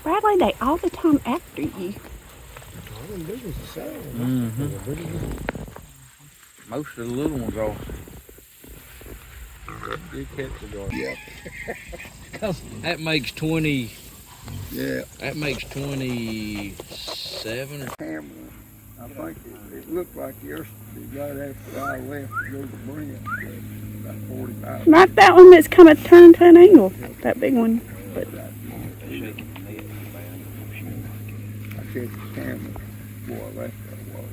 Bradley, they all the time after you. Most of the little ones are. Did catch the guard. Yeah. Because that makes 20. Yeah. That makes 27 or. Camera. I think it looked like yesterday, right after I left to go to Brig, about 45. Not that one that's kind of turned to an angle. That big one. But Shaking the net. I checked the camera before I left that was.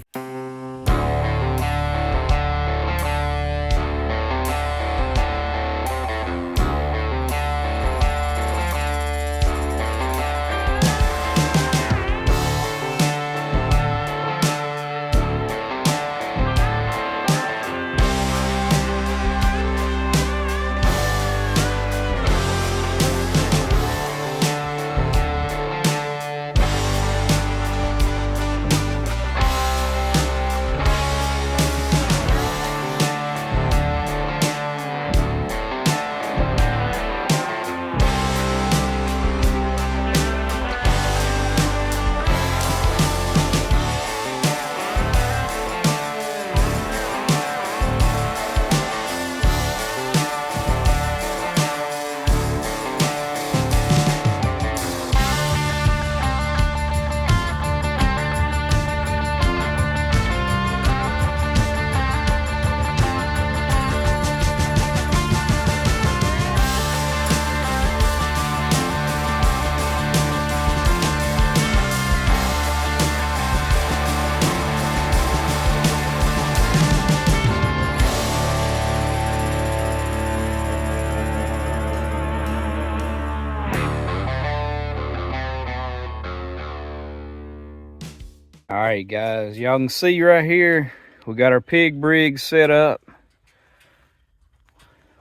All right, guys, y'all can see right here, we got our pig brig set up.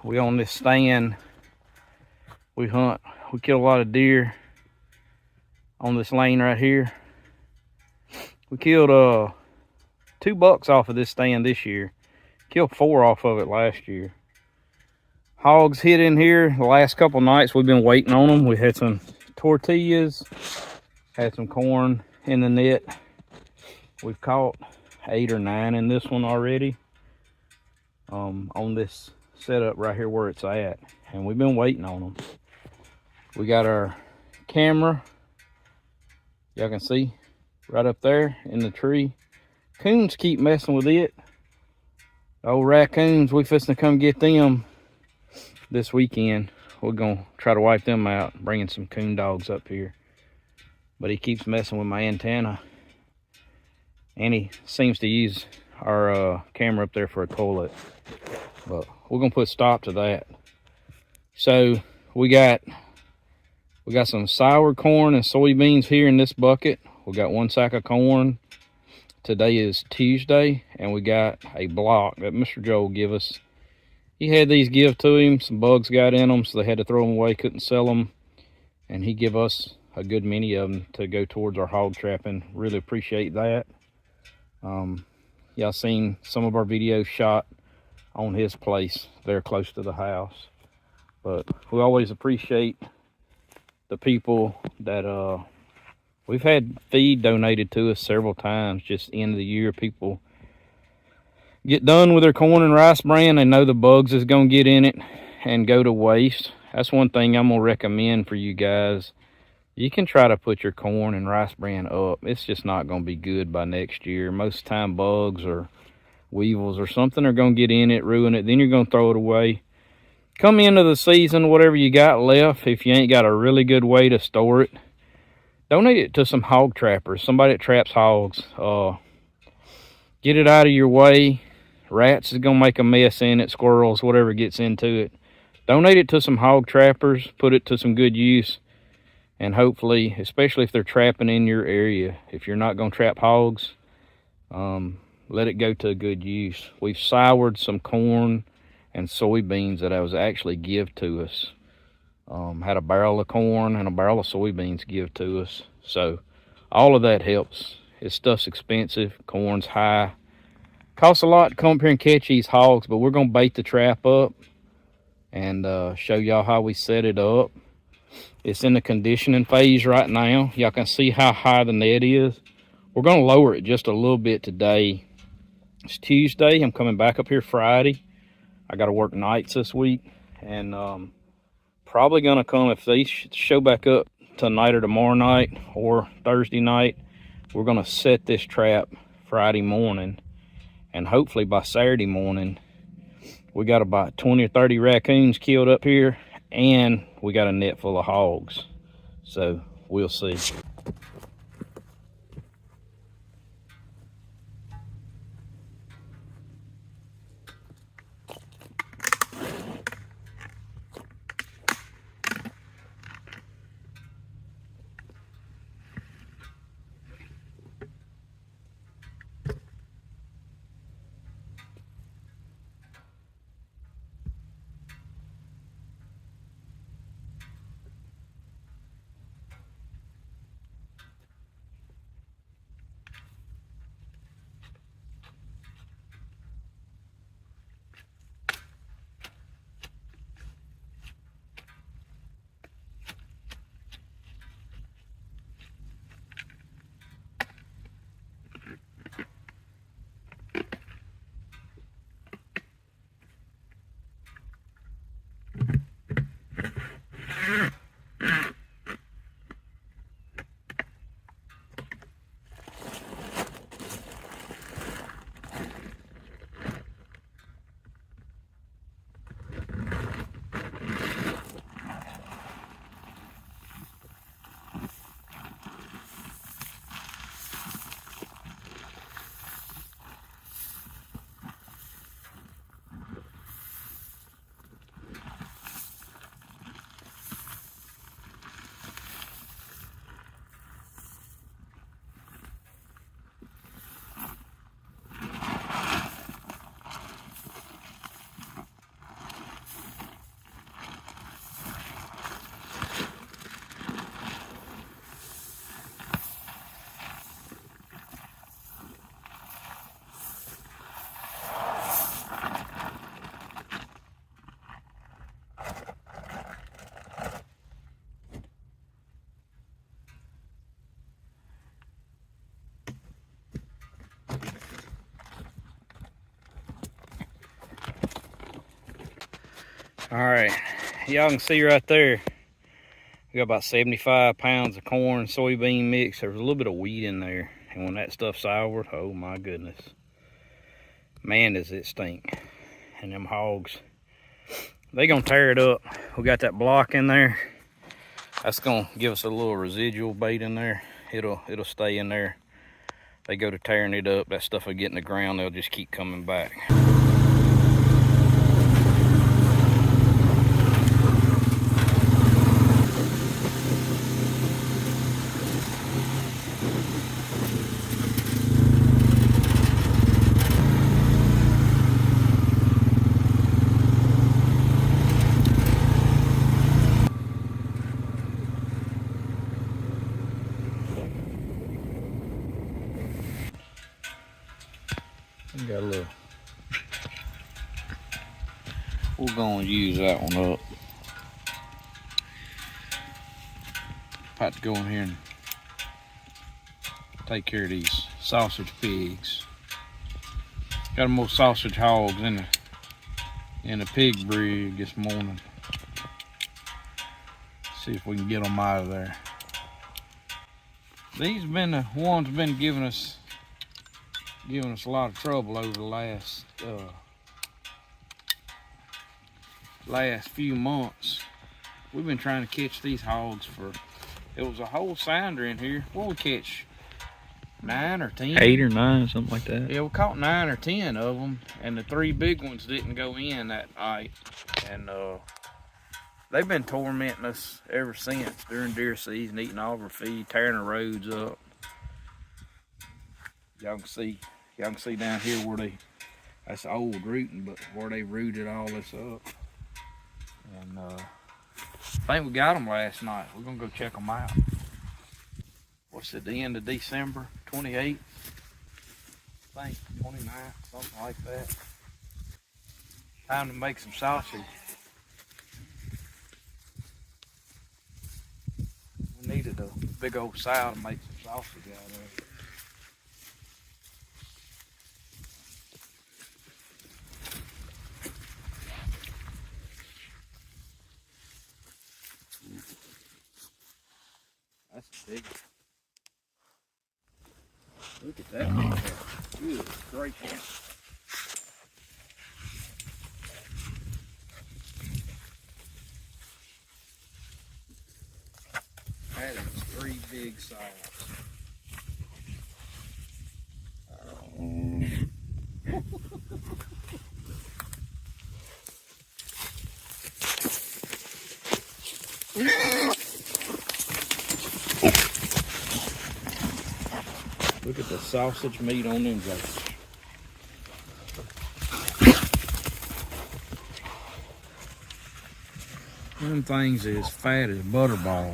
We on this stand. We hunt. We kill a lot of deer on this lane right here. We killed 2 bucks off of this stand this year. Killed 4 off of it last year. Hogs hit in here the last couple nights. We've been waiting on them. We had some tortillas, had some corn in the net. We've caught 8 or 9 in this one already, on this setup right here where it's at, and we've been waiting on them. We got our camera, y'all can see right up there in the tree. Coons keep messing with it. The old raccoons, we fixing to come get them this weekend. We're gonna try to wipe them out, bringing some coon dogs up here, but he keeps messing with my antenna. And he seems to use our camera up there for a toilet. But we're gonna put a stop to that. So we got some sour corn and soybeans here in this bucket. We got 1 sack of corn. Today is Tuesday, and we got a block that Mr. Joel gave us. He had these give to him. Some bugs got in them, so they had to throw them away, couldn't sell them. And he gave us a good many of them to go towards our hog trapping. Really appreciate that. Y'all seen some of our videos shot on his place there close to the house, but we always appreciate the people that we've had feed donated to us several times. Just end of the year, people get done with their corn and rice bran, they know the bugs is gonna get in it and go to waste. That's one thing I'm gonna recommend for you guys. You can try to put your corn and rice bran up. It's just not going to be good by next year. Most time bugs or weevils or something are going to get in it, ruin it. Then you're going to throw it away. Come into the season, whatever you got left, if you ain't got a really good way to store it, donate it to some hog trappers, somebody that traps hogs. Get it out of your way. Rats is going to make a mess in it, squirrels, whatever gets into it. Donate it to some hog trappers, put it to some good use. And hopefully, especially if they're trapping in your area, if you're not going to trap hogs, let it go to a good use. We've soured some corn and soybeans that I was actually give to us. Had a barrel of corn and a barrel of soybeans give to us. So all of that helps. This stuff's expensive. Corn's high. Costs a lot to come up here and catch these hogs, but we're going to bait the trap up. and show y'all how we set it up. It's in the conditioning phase right now. Y'all can see how high the net is. We're gonna lower it just a little bit today. It's Tuesday. I'm coming back up here Friday. I gotta work nights this week, and probably gonna come if they show back up tonight or tomorrow night or Thursday night. We're gonna set this trap Friday morning, and hopefully by Saturday morning we got about 20 or 30 raccoons killed up here, and we got a net full of hogs. So we'll see. All right, y'all can see right there, we got about 75 pounds of corn, soybean mix. There's a little bit of wheat in there, and when that stuff soured, oh my goodness, man, does it stink. And them hogs, they gonna tear it up. We got that block in there. That's gonna give us a little residual bait in there. It'll stay in there. They go to tearing it up, that stuff will get in the ground, they'll just keep coming back. Got a little. We're gonna use that one up. About to go in here and take care of these sausage pigs. Got more sausage hogs in the pig brig this morning. See if we can get them out of there. These been the ones been giving us a lot of trouble over the last few months. We've been trying to catch these hogs for, it was a whole sounder in here. What we catch? 9 or 10? 8 or 9, something like that. Yeah, we caught 9 or 10 of them, and the 3 big ones didn't go in that night. And they've been tormenting us ever since during deer season, eating all of our feed, tearing the roads up. Y'all can see down here where that's old rooting, but where they rooted all this up. And I think we got them last night. We're gonna go check them out. What's it, the end of December, 28th? I think 29th, something like that. Time to make some sausage. Needed a big old sow to make some sausage out of. That's big. Look at that. Good gracious. That is 3 big sows. Look at the sausage meat on them guys. Them things is fat as butterball.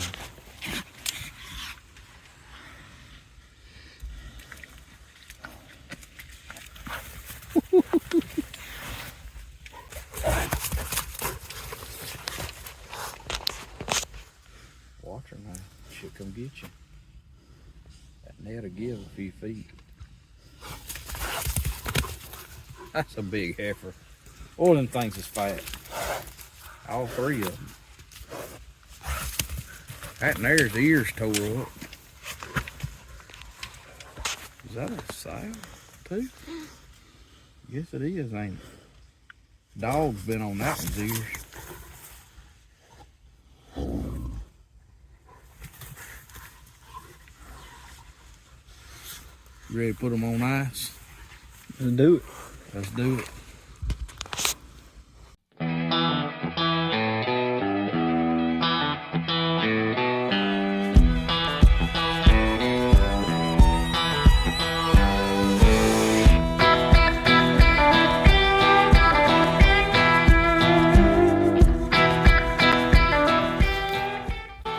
Watch her now. She'll come get you. That net'll give a few feet. That's a big heifer. All them things is fat. All 3 of them. That and there's ears tore up. Is that a sow too? Yes it is, ain't it? Dog's been on that one's ears. You ready to put them on ice? Let's do it. Let's do it.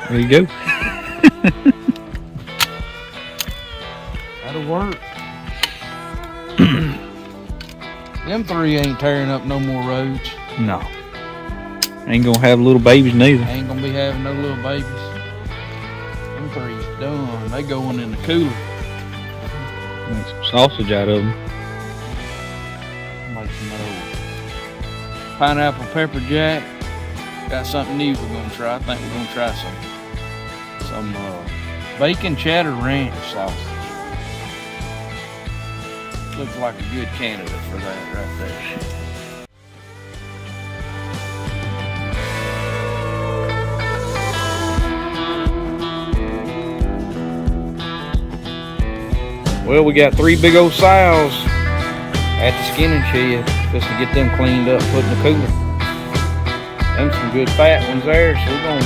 There you go. That'll work. Them 3 ain't tearing up no more roads. No. Ain't gonna have little babies neither. Ain't gonna be having no little babies. Them 3's done. They going in the cooler. Make some sausage out of them. Make some old pineapple pepper jack. Got something new we're gonna try. I think we're gonna try some bacon cheddar ranch sausage. Looks like a good candidate for that right there. Well, we got 3 big old sows at the skinning shed, just to get them cleaned up, put in the cooler. Them some good fat ones there, so we're gonna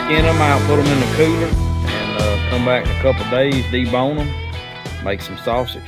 skin them out, put them in the cooler, and come back in a couple days, debone them, make some sausage.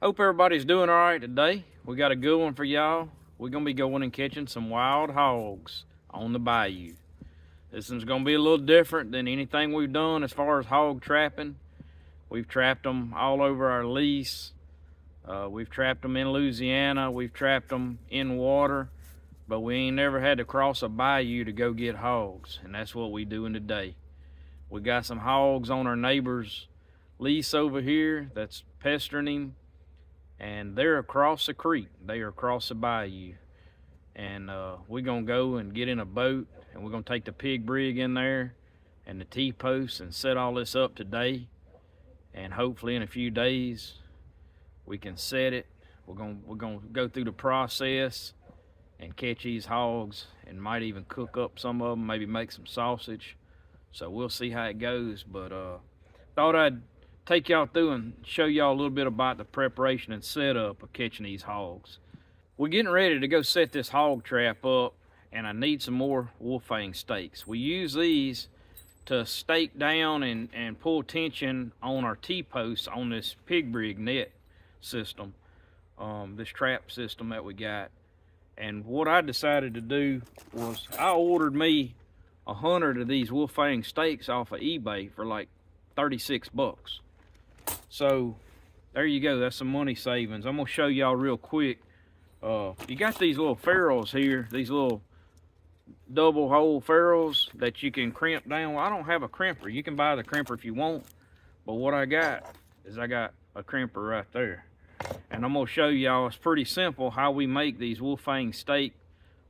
Hope everybody's doing all right today. We got a good one for y'all. We're gonna be going and catching some wild hogs on the bayou. This one's gonna be a little different than anything we've done as far as hog trapping. We've trapped them all over our lease. We've trapped them in Louisiana. We've trapped them in water, but we ain't never had to cross a bayou to go get hogs, and that's what we doing today. We got some hogs on our neighbor's lease over here that's pestering him, and they're across the creek. They are across the bayou, and we're gonna go and get in a boat, and we're gonna take the pig Brig in there and the T-posts and set all this up today. And hopefully in a few days we can set it. We're gonna go through the process and catch these hogs, and might even cook up some of them, maybe make some sausage. So we'll see how it goes. But thought I'd take y'all through and show y'all a little bit about the preparation and setup of catching these hogs. We're getting ready to go set this hog trap up, and I need some more wolf fang stakes. We use these to stake down and pull tension on our T-posts on this pig brig net system, this trap system that we got. And what I decided to do was I ordered me 100 of these wolf fang stakes off of eBay for like 36 bucks. So there you go, that's some money savings. I'm gonna show y'all real quick. You got these little ferrules here, these little double hole ferrules that you can crimp down. Well, I don't have a crimper. You can buy the crimper if you want, but what I got is I got a crimper right there. And I'm gonna show y'all, it's pretty simple how we make these wolf fang steak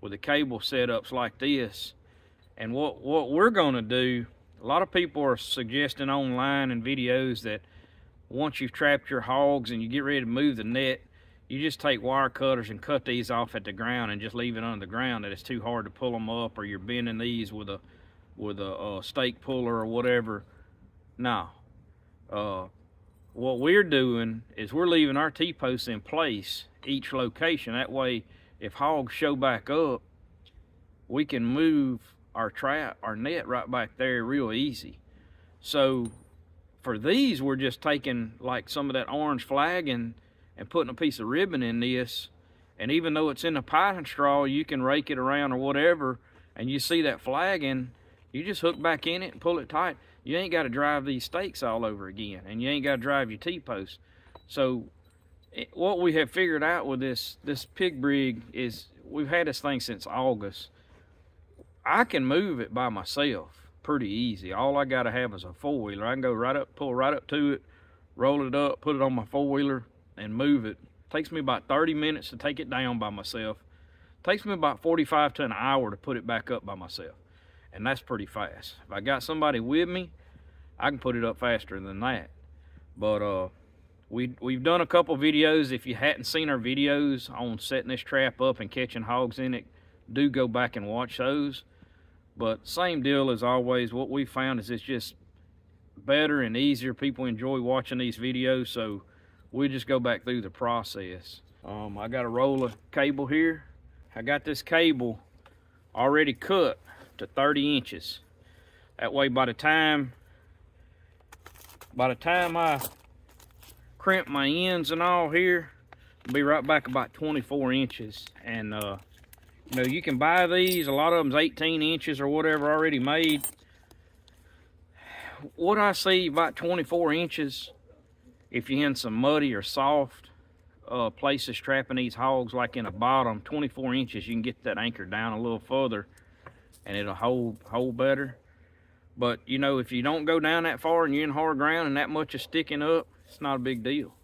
with the cable setups like this. And what we're gonna do, a lot of people are suggesting online in videos that once you've trapped your hogs and you get ready to move the net, you just take wire cutters and cut these off at the ground and just leave it under the ground, that it's too hard to pull them up, or you're bending these with a stake puller or whatever. No. What we're doing is we're leaving our T-posts in place each location. That way, if hogs show back up, we can move our trap, our net right back there real easy. So for these, we're just taking like some of that orange flagging and putting a piece of ribbon in this, and even though it's in the pine straw, you can rake it around or whatever, and you see that flagging, you just hook back in it and pull it tight. You ain't got to drive these stakes all over again, and you ain't got to drive your T-post. So what we have figured out with this pig brig is, we've had this thing since August. I can move it by myself pretty easy. All I got to have is a four-wheeler. I can go right up, pull right up to it, roll it up, put it on my four-wheeler, and move it. Takes me about 30 minutes to take it down by myself. Takes me about 45 to an hour to put it back up by myself. And that's pretty fast. If I got somebody with me, I can put it up faster than that. But we've done a couple videos. If you hadn't seen our videos on setting this trap up and catching hogs in it, do go back and watch those. But same deal as always, what we found is it's just better and easier. People enjoy watching these videos, so we just go back through the process. I got a roll of cable here. I got this cable already cut to 30 inches. That way by the time I crimp my ends and all here, I'll be right back about 24 inches. And you know, you can buy these, a lot of them's 18 inches or whatever already made. What I see about 24 inches, if you're in some muddy or soft places trapping these hogs, like in a bottom, 24 inches, you can get that anchor down a little further and it'll hold better. But you know, if you don't go down that far and you're in hard ground and that much is sticking up, it's not a big deal.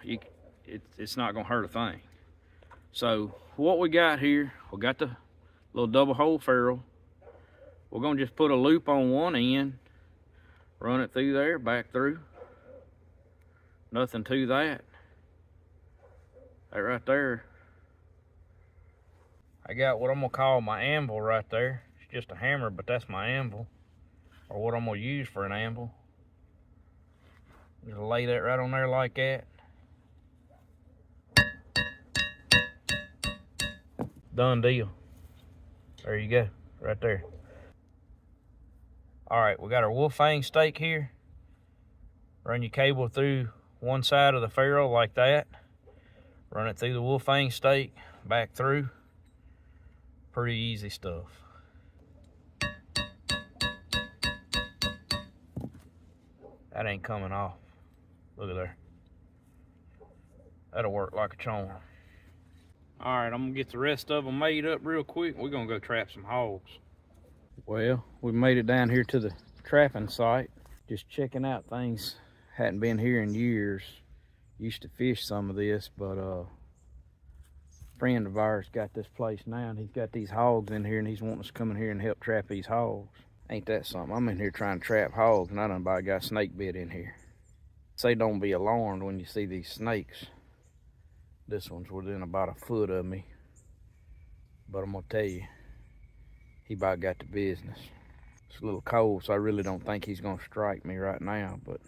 It's not gonna hurt a thing. So what we got here, we got the little double hole ferrule. We're gonna just put a loop on one end, run it through there, back through. Nothing to that. That right there. I got what I'm gonna call my anvil right there. It's just a hammer, but that's my anvil, or what I'm gonna use for an anvil. Just lay that right on there like that. Done deal. There you go, right there. All right, we got our wolf fang steak here. Run your cable through one side of the ferrule like that. Run it through the wolf fang steak, back through. Pretty easy stuff. That ain't coming off. Look at there. That'll work like a charm. All right, I'm gonna get the rest of them made up real quick. We're gonna go trap some hogs. Well, we made it down here to the trapping site. Just checking out things. Hadn't been here in years. Used to fish some of this, but a friend of ours got this place now, and he's got these hogs in here, and he's wanting us to come in here and help trap these hogs. Ain't that something? I'm in here trying to trap hogs, and I done about got snake bit in here. Say don't be alarmed when you see these snakes. This one's within about a foot of me. But I'm gonna tell you, he about got the business. It's a little cold, so I really don't think he's gonna strike me right now, but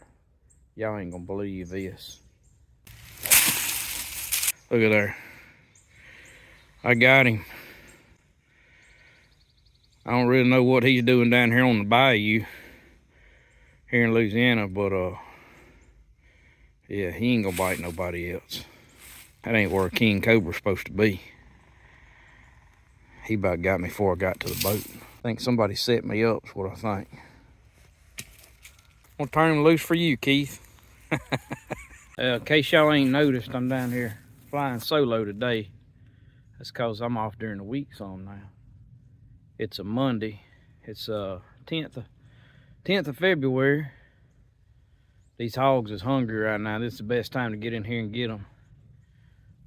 y'all ain't gonna believe this. Look at there. I got him. I don't really know what he's doing down here on the bayou here in Louisiana, but yeah, he ain't gonna bite nobody else. That ain't where a king cobra's supposed to be. He about got me before I got to the boat. I think somebody set me up, is what I think. I'm gonna turn him loose for you, Keith. In case y'all ain't noticed, I'm down here flying solo today. That's cause I'm off during the week some now. It's a Monday. It's 10th of February. These hogs is hungry right now. This is the best time to get in here and get them.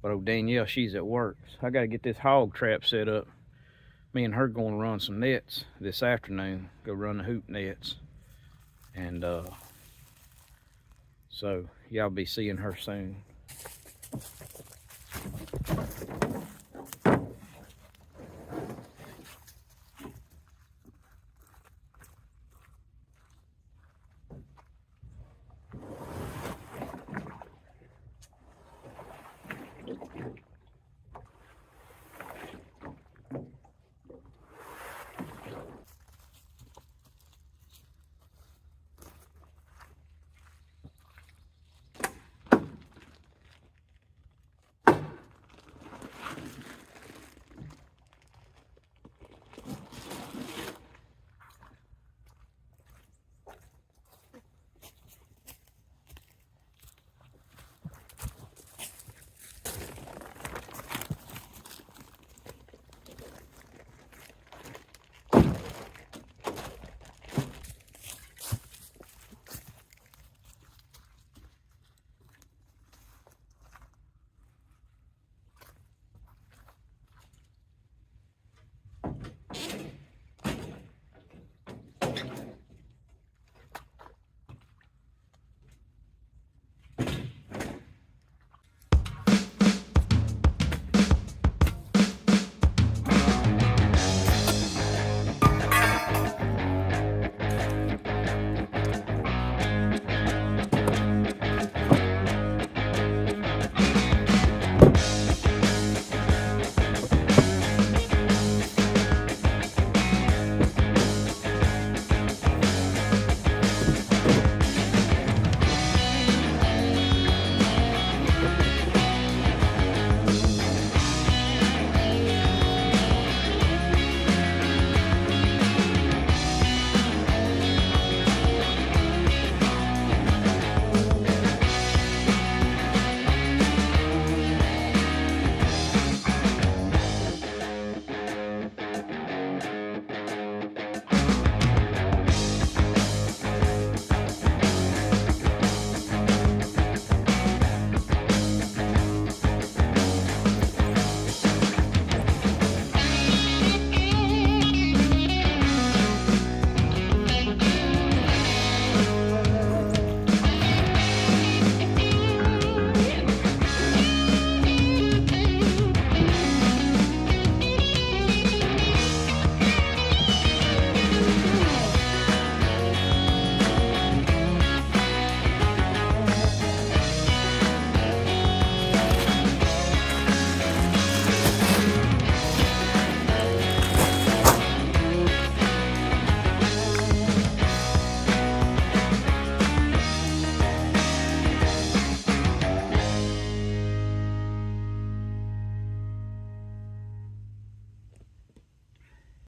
But oh, Danielle, she's at work. So I gotta get this hog trap set up. Me and her gonna run some nets this afternoon. Go run the hoop nets. And so y'all be seeing her soon.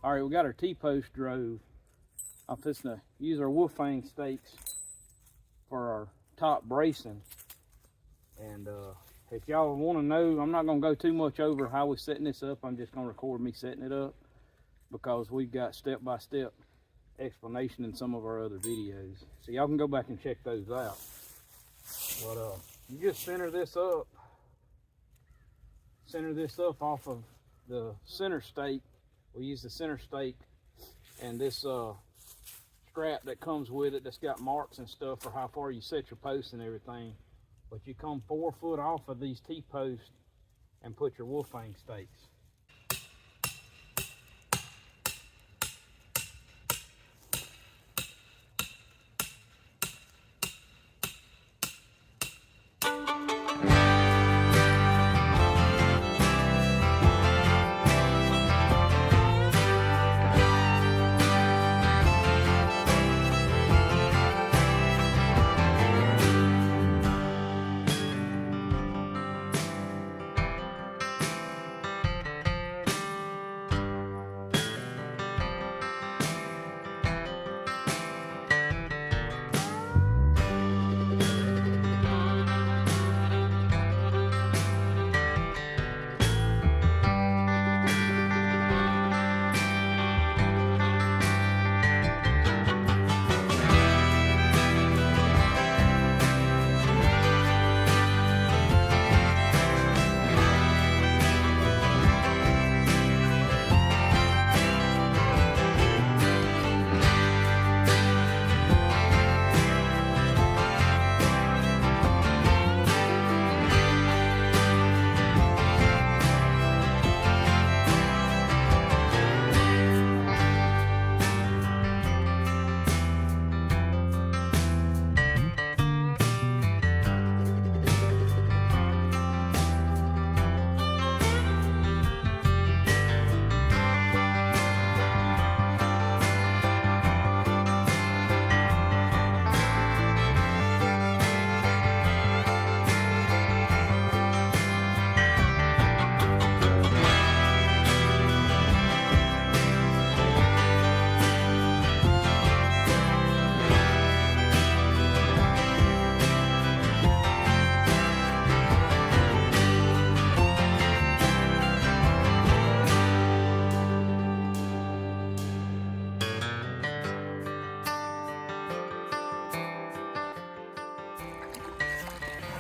All right, we got our T-post drove. I'm fixing to use our wolf fang stakes for our top bracing. And if y'all want to know, I'm not going to go too much over how we're setting this up. I'm just going to record me setting it up because we've got step-by-step explanation in some of our other videos. So y'all can go back and check those out. But you just center this up off of the center stake. We use the center stake and this strap that comes with it that's got marks and stuff for how far you set your posts and everything. But you come 4 foot off of these T-posts and put your wolf fang stakes.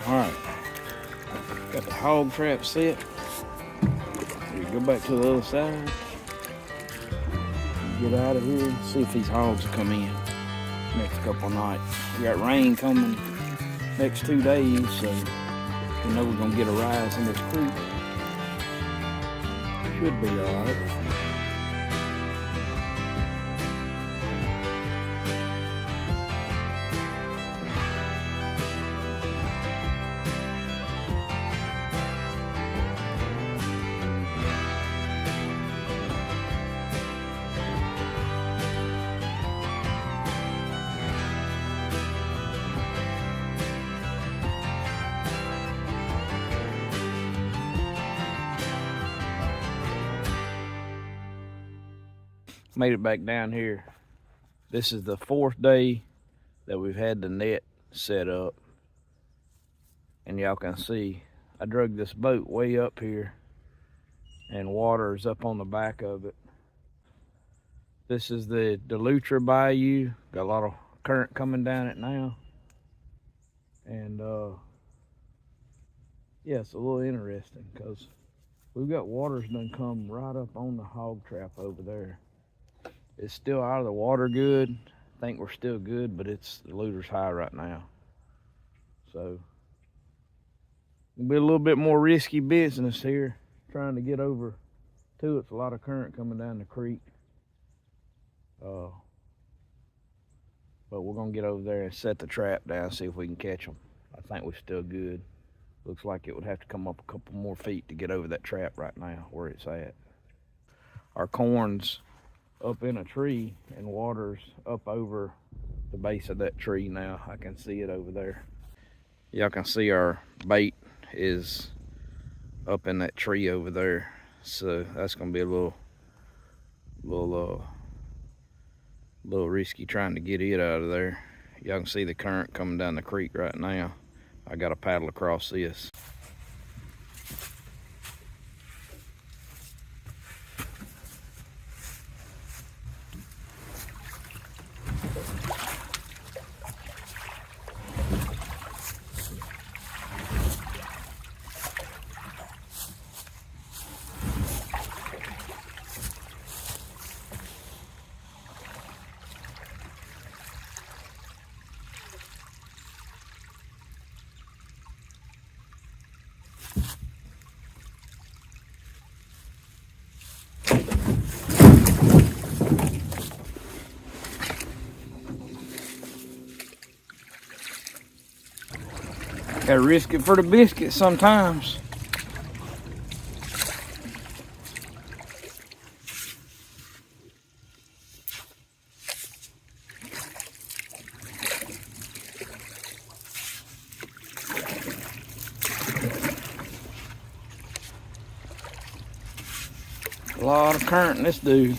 Alright, got the hog trap set. We go back to the other side. Get out of here and see if these hogs will come in next couple of nights. We got rain coming next 2 days, so we know we're gonna get a rise in this creek. Should be alright. Made it back down here. This is the 4th day that we've had the net set up, and y'all can see I drug this boat way up here and water is up on the back of it. This is the Delutra bayou. Got a lot of current coming down it now, and yeah, it's a little interesting because we've got waters done come right up on the hog trap over there. It's still out of the water good. I think we're still good, but it's the looter's high right now. So it'll be a little bit more risky business here, trying to get over to it. It's a lot of current coming down the creek. But we're gonna get over there and set the trap down, see if we can catch them. I think we're still good. Looks like it would have to come up a couple more feet to get over that trap right now where it's at. Our corn's up in a tree and water's up over the base of that tree now. I can see it over there. Y'all can see our bait is up in that tree over there. So that's gonna be a little risky trying to get it out of there. Y'all can see the current coming down the creek right now. I got to paddle across this. Gotta risk it for the biscuit sometimes. A lot of current in this dude.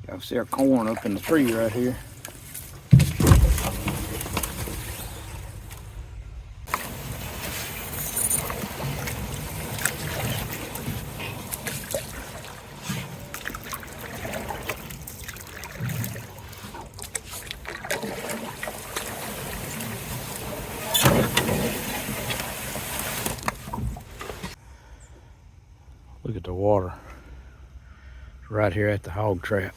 Y'all see our corn up in the tree right here. Look at the water right here at the hog trap.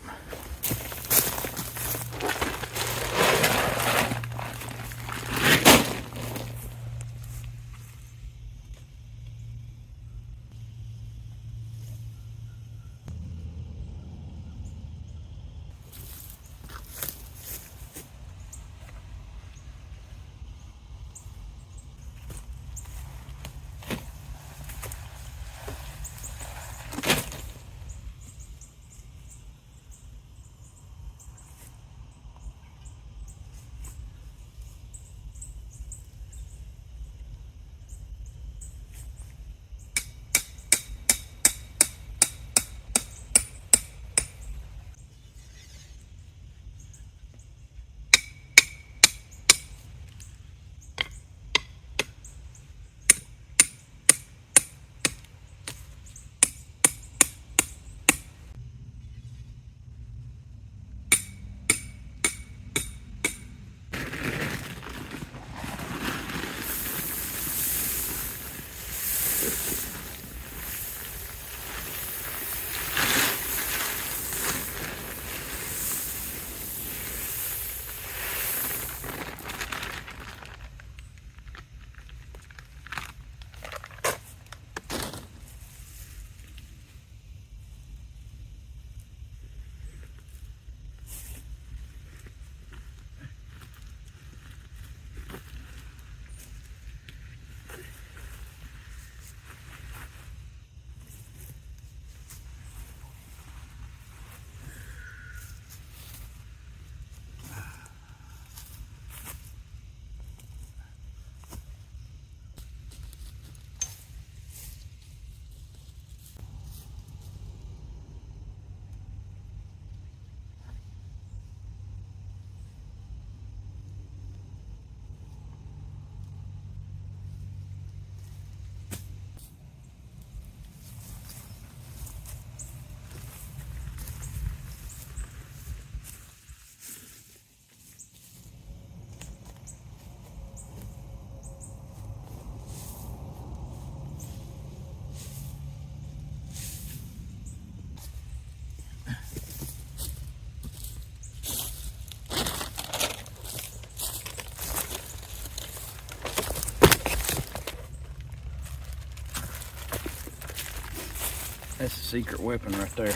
That's a secret weapon right there.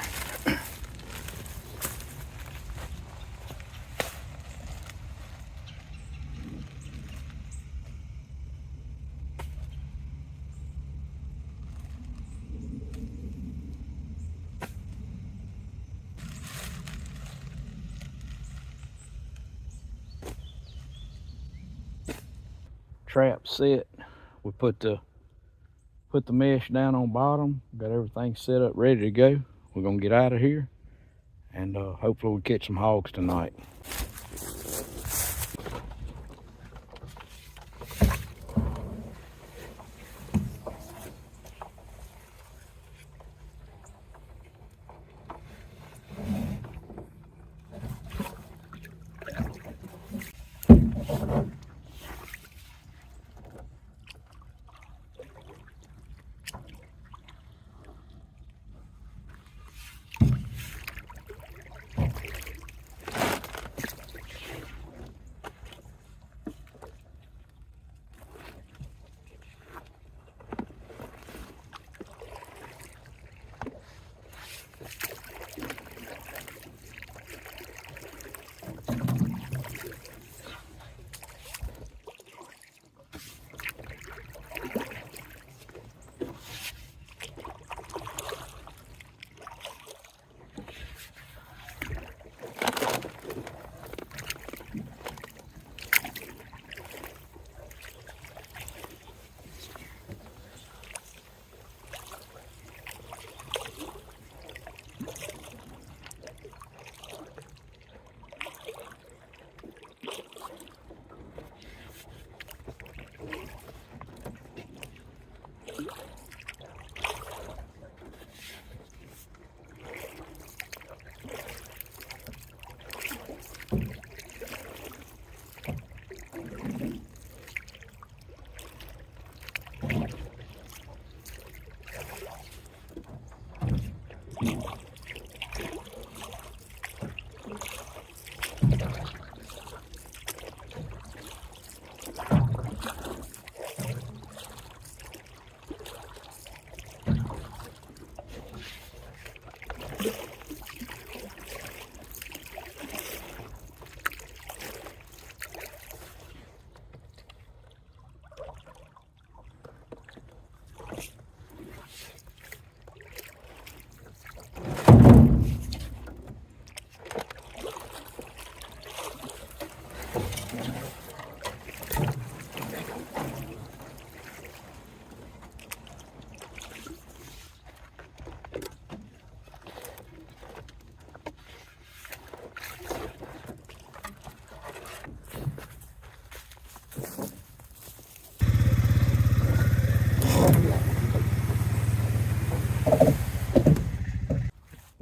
Trap set. We put the mesh down on bottom, got everything set up ready to go. We're gonna get out of here and hopefully we catch some hogs tonight.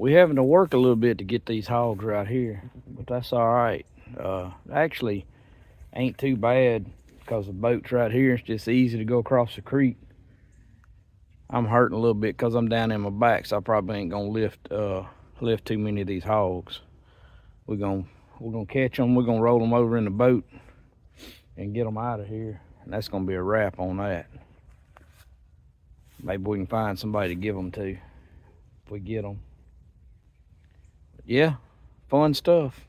We having to work a little bit to get these hogs right here, but that's all right. Actually, ain't too bad because the boat's right here. It's just easy to go across the creek. I'm hurting a little bit because I'm down in my back, so I probably ain't gonna lift too many of these hogs. We're gonna catch them. We're gonna roll them over in the boat and get them out of here, and that's gonna be a wrap on that. Maybe we can find somebody to give them to if we get them. Yeah, fun stuff.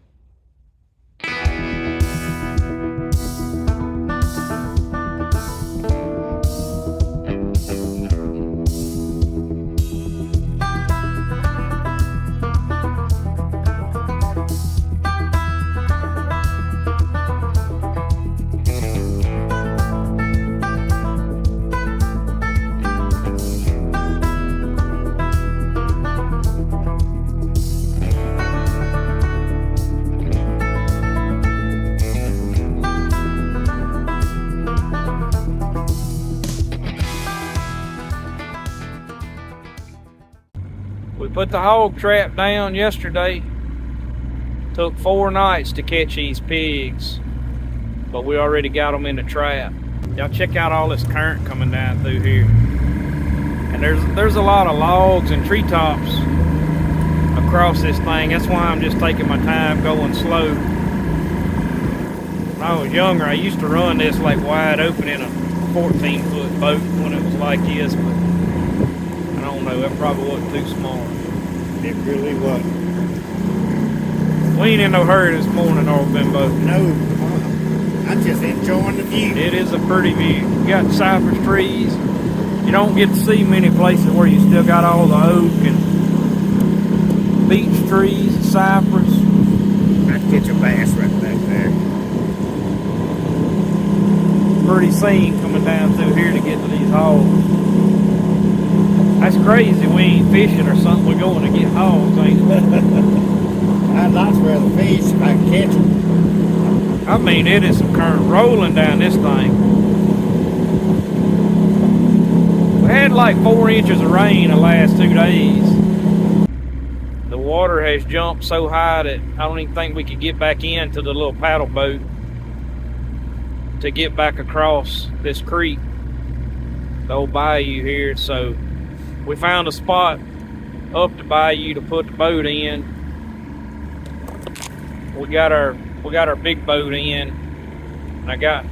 We put the hog trap down yesterday. Took 4 nights to catch these pigs, but we already got them in the trap. Y'all check out all this current coming down through here. And there's a lot of logs and treetops across this thing. That's why I'm just taking my time going slow. When I was younger, I used to run this like wide open in a 14-foot boat when it was like this, but I don't know, that probably wasn't too small. It really was. We ain't in no hurry this morning, or Bimbo. No, I'm just enjoying the view. It is a pretty view. You got cypress trees. You don't get to see many places where you still got all the oak and beech trees, cypress. I'd catch a bass right back there. Pretty scene coming down through here to get to these hogs. That's crazy. We ain't fishing or something. We're going to get hogs, ain't it? I'd lots rather fish if I can catch them. I mean, it is some current rolling down this thing. We had like 4 inches of rain the last 2 days. The water has jumped so high that I don't even think we could get back into the little paddle boat to get back across this creek, the old bayou here. So we found a spot up the bayou to put the boat in. We got our big boat in. And I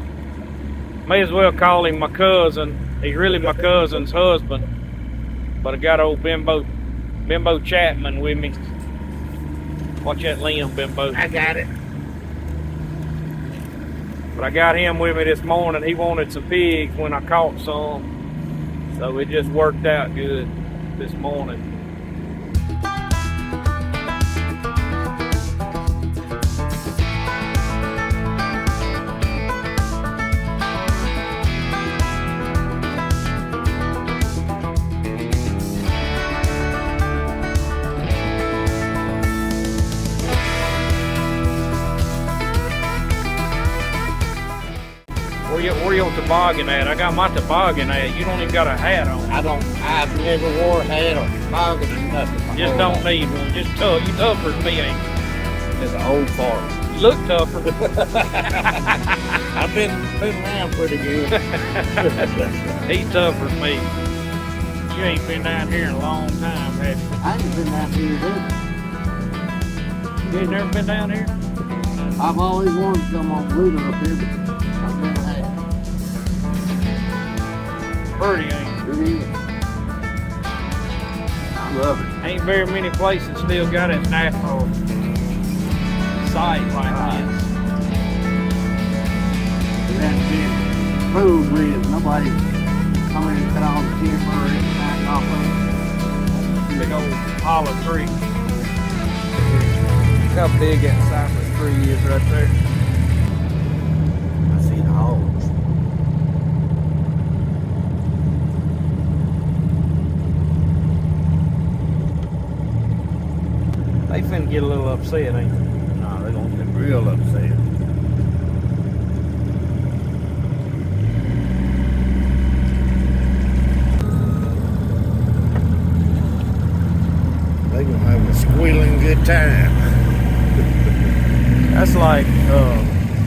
may as well call him my cousin. He's really my cousin's husband, but I got old Bimbo Chapman with me. Watch that limb, Bimbo. I got it. But I got him with me this morning. He wanted some pigs when I caught some, so it just worked out good this morning. Where your toboggan at? I got my toboggan at. You don't even got a hat on. I've never wore a hat or toboggan or nothing. Just don't need one. Just tough. You tougher than me, ain't you? It's an old fart. You look tougher. I've been around pretty good. He's tougher than me. You ain't been down here in a long time, have you? I ain't been out here either. You ain't never been down here? I've always wanted to come on Pluto up here, but I've never had. Pretty, ain't it? It is. I love it. Ain't very many places still got its natural sight like this. That's been food with nobody come in and cut all the timber or anything off of it. Big old hollow tree. Look how big that cypress tree is right there. I see the hogs. They finna get a little upset, ain't they? No, they're gonna get real upset. They're gonna have a time. That's like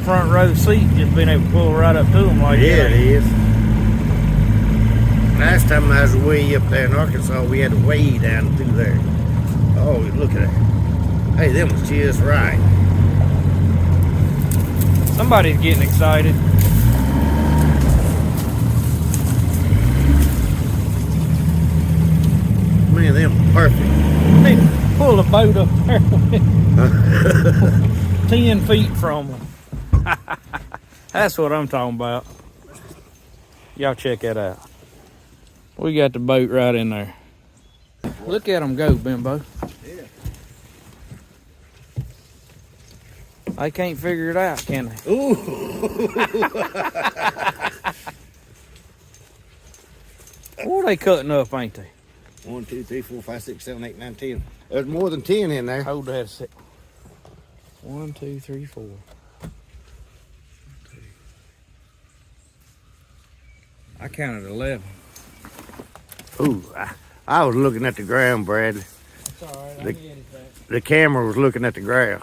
front row seat, just being able to pull right up to them like Yeah, that. it is. Last time I was way up there in Arkansas, we had to way down through there. Oh, look at that. Hey, them was just right. Somebody's getting excited. Man, them perfect. They pull a boat up there 10 feet from them. That's what I'm talking about. Y'all check that out. We got the boat right in there. Look at them go, Bimbo. Yeah. They can't figure it out, can they? Ooh. Oh, they cutting up, ain't they? 1, 2, 3, 4, 5, 6, 7, 8, 9, 10. There's more than 10 in there. Hold that a sec. 1, 2, 3, 4. I counted 11. Ooh, I was looking at the ground, Bradley. It's all right. The- The camera was looking at the ground.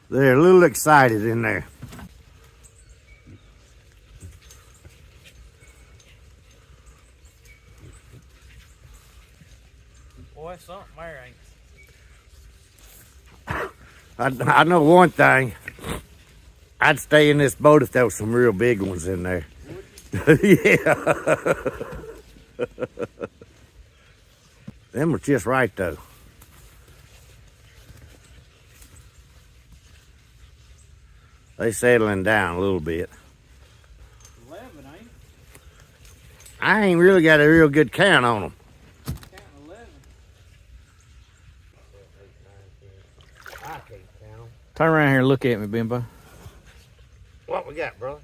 They're a little excited in there. Boy, something there ain't. I know one thing. I'd stay in this boat if there was some real big ones in there. Yeah. Them were just right though. They settling down a little bit. 11, ain't it? I ain't really got a real good count on them. Counting 11. I can't count them. Turn around here and look at me, Bimbo. What we got, brother?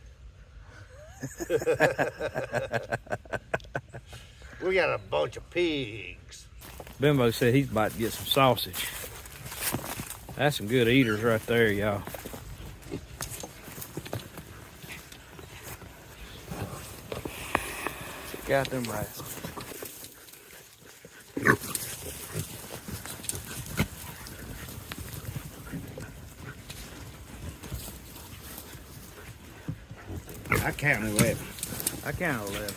We got a bunch of pigs. Bimbo said he's about to get some sausage. That's some good eaters right there, y'all. Check out them rascals. I count 11. I count 11.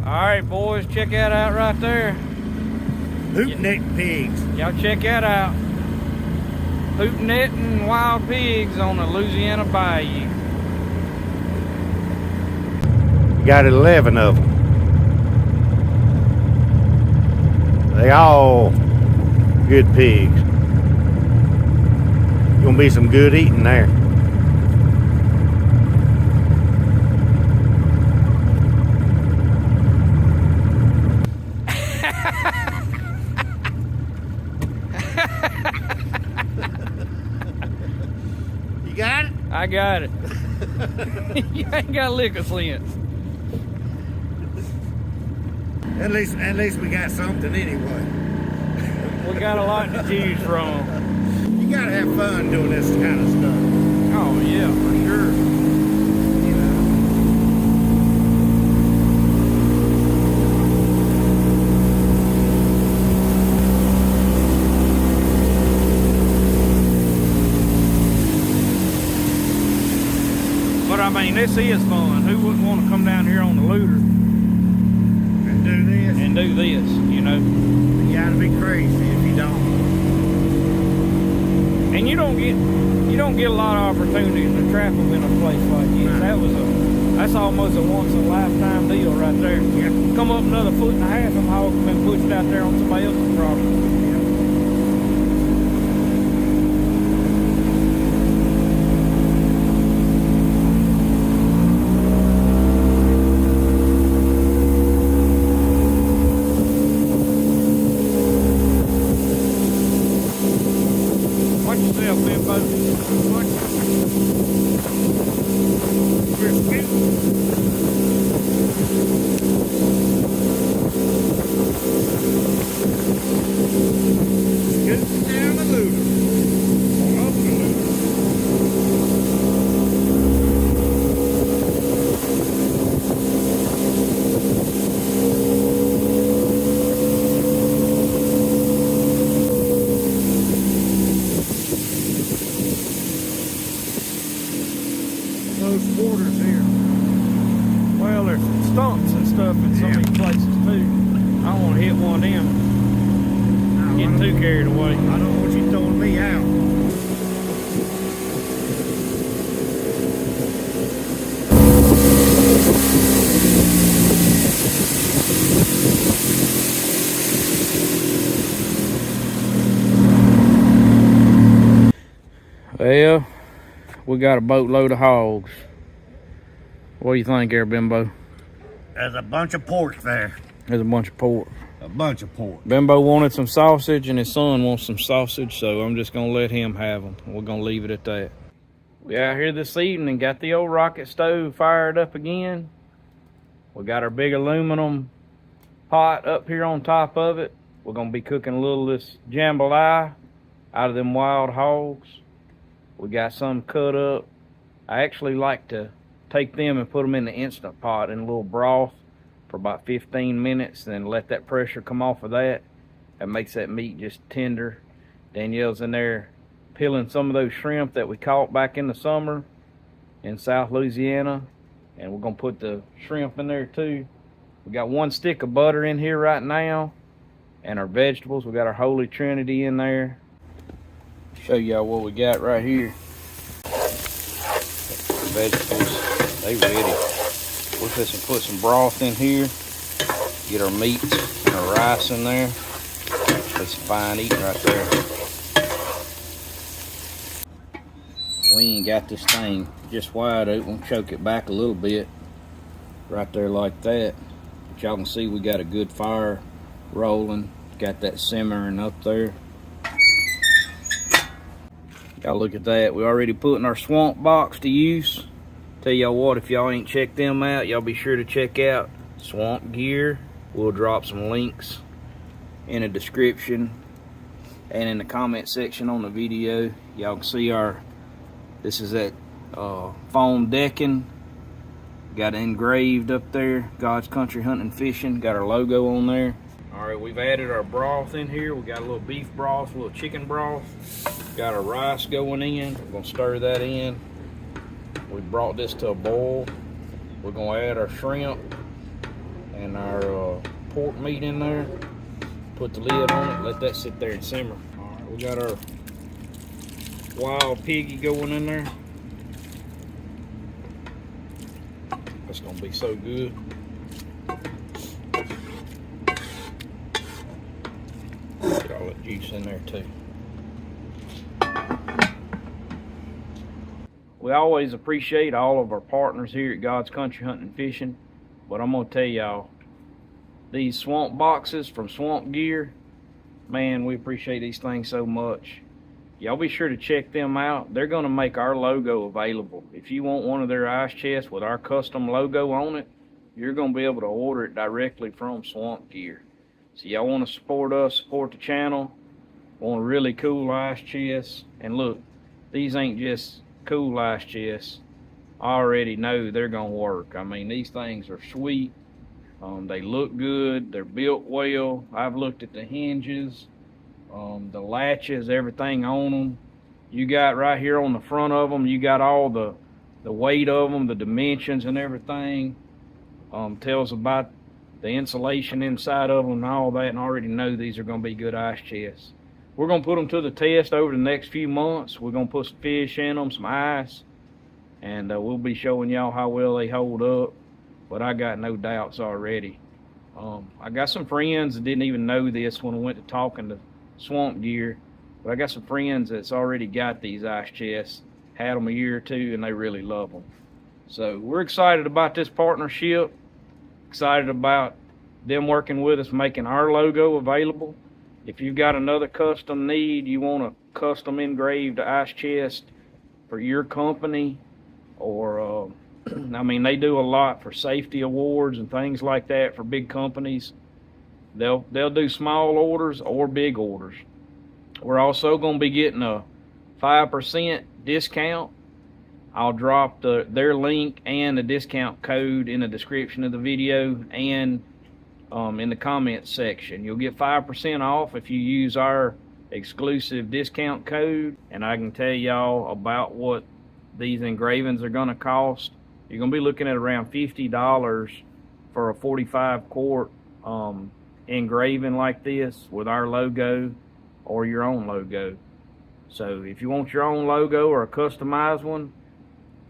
All right, boys, check that out right there. Hoop-necked pigs. Y'all check that out. Hoop-netting wild pigs on the Louisiana bayou. Got 11 of them. They all good pigs. Gonna be some good eating there. You got it? I got it. You ain't got a lick of sense. At least we got something anyway. We got a lot to choose from. You gotta have fun doing this kind of stuff. Oh yeah, for sure. You know. But I mean, this is fun. Who wouldn't want to come down here on the looter And do this. and do this, you know? You gotta be crazy if you don't. And you don't get a lot of opportunities to travel in a place like this. That's almost a once in a lifetime deal right there. Yeah. Come up another foot and a half, them hogs have been pushed out there on somebody else's property. Watch yourself, Bimbo. Watch. we're scooting. Scooting down the looter. Or up the looter. Those quarters here. Well, there's some stumps and stuff in some of these places too. I don't want to hit one of them. Getting too carried away. I don't want you throwing me out. Well, we got a boatload of hogs. What do you think there, Bimbo? There's a bunch of pork there. There's a bunch of pork. A bunch of pork. Bimbo wanted some sausage and his son wants some sausage, so I'm just gonna let him have them. We're gonna leave it at that. We out here this evening, got the old rocket stove fired up again. We got our big aluminum pot up here on top of it. We're gonna be cooking a little of this jambalaya out of them wild hogs. We got some cut up. I actually like to take them and put them in the Instant Pot in a little broth for about 15 minutes, then let that pressure come off of that. That makes that meat just tender. Danielle's in there peeling some of those shrimp that we caught back in the summer in South Louisiana, and we're gonna put the shrimp in there too. We got one stick of butter in here right now, and our vegetables. We got our Holy Trinity in there. Show y'all what we got right here. Vegetables, they ready. We're fixing to put some broth in here, get our meats and our rice in there. That's fine eating right there. We ain't got this thing just wide open. Choke it back a little bit right there like that. But y'all can see we got a good fire rolling. Got that simmering up there. Y'all look at that. We already putting our swamp box to use. Tell y'all what, if y'all ain't checked them out, y'all be sure to check out Swamp Gear. We'll drop some links in the description and in the comment section on the video. Y'all can see this is that foam decking. Got it engraved up there, God's Country Hunting and Fishing. Got our logo on there. All right, we've added our broth in here. We got a little beef broth, a little chicken broth. Got our rice going in. We're gonna stir that in. We brought this to a boil. We're gonna add our shrimp and our pork meat in there. Put the lid on it, let that sit there and simmer. All right, we got our wild piggy going in there. That's gonna be so good. Get all that juice in there too. We always appreciate all of our partners here at God's Country Hunting and Fishing, but I'm gonna tell y'all, these swamp boxes from Swamp Gear, man, we appreciate these things so much. Y'all be sure to check them out. They're gonna make our logo available. If you want one of their ice chests with our custom logo on it, you're gonna be able to order it directly from Swamp Gear. So y'all wanna support us, support the channel, want a really cool ice chest, and look, these ain't just cool ice chests. I already know they're gonna work. I mean, these things are sweet. They look good. They're built well. I've looked at the hinges, the latches, everything on them. You got right here on the front of them, you got all the weight of them, the dimensions and everything. Tells about the insulation inside of them and all that, and I already know these are gonna be good ice chests. We're gonna put them to the test over the next few months. We're gonna put some fish in them, some ice, and we'll be showing y'all how well they hold up. But I got no doubts already. I got some friends that didn't even know this when I went to talking to Swamp Gear, but I got some friends that's already got these ice chests, had them a year or two, and they really love them. So we're excited about this partnership, excited about them working with us, making our logo available. If you've got another custom need, you want a custom engraved ice chest for your company, or I mean, they do a lot for safety awards and things like that for big companies. They'll do small orders or big orders. We're also going to be getting a 5% discount. I'll drop their link and the discount code in the description of the video and in the comments section. You'll get 5% off if you use our exclusive discount code. And I can tell y'all about what these engravings are going to cost. You're going to be looking at around $50 for a 45 quart engraving like this with our logo or your own logo. So if you want your own logo or a customized one,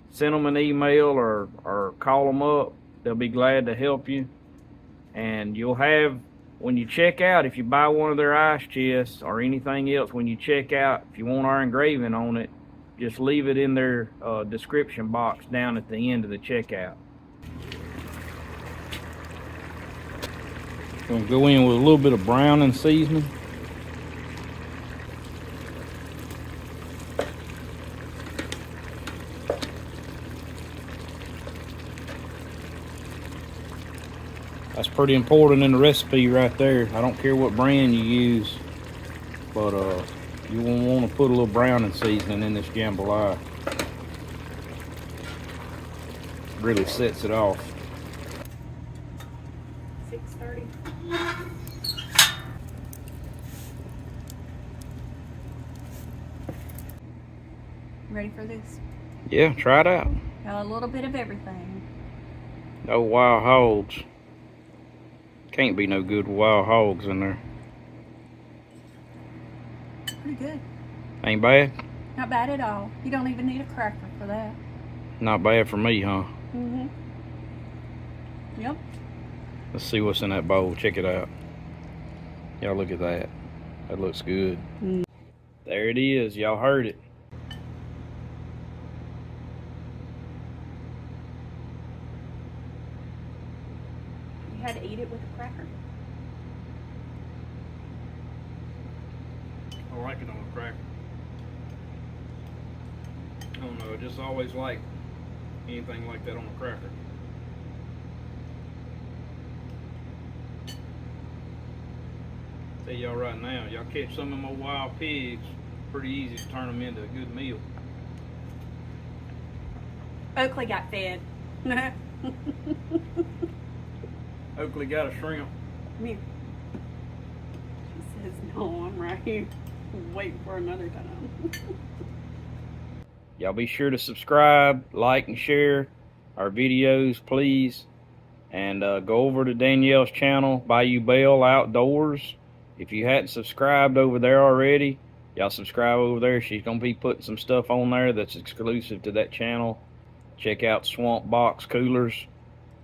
send them an email or call them up. They'll be glad to help you. And you'll have, when you check out, if you buy one of their ice chests or anything else, when you check out, if you want our engraving on it, just leave it in their description box down at the end of the checkout. Gonna go in with a little bit of browning seasoning. That's pretty important in the recipe right there. I don't care what brand you use, but you will want to put a little browning seasoning in this jambalaya. Really sets it off. 6:30. Ready for this? Yeah, try it out. Got a little bit of everything. No wild hogs. Can't be no good wild hogs in there. Pretty good. Ain't bad? Not bad at all. You don't even need a cracker for that. Not bad for me, huh? Mm-hmm. Yep. Let's see what's in that bowl. Check it out. Y'all look at that. That looks good. Mm. There it is. Y'all heard it. You had to eat it with a cracker. I like it on a cracker. I don't know. I just always like anything like that on a cracker. Tell y'all right now, y'all catch some of my wild pigs, pretty easy to turn them into a good meal. Oakley got fed. Oakley got a shrimp. Come here. She says, no, I'm right here. Waiting for another time. Y'all be sure to subscribe, like, and share our videos, please. And go over to Danielle's channel, Bayou Bell Outdoors. If you hadn't subscribed over there already, y'all subscribe over there. She's going to be putting some stuff on there that's exclusive to that channel. Check out Swamp Box Coolers.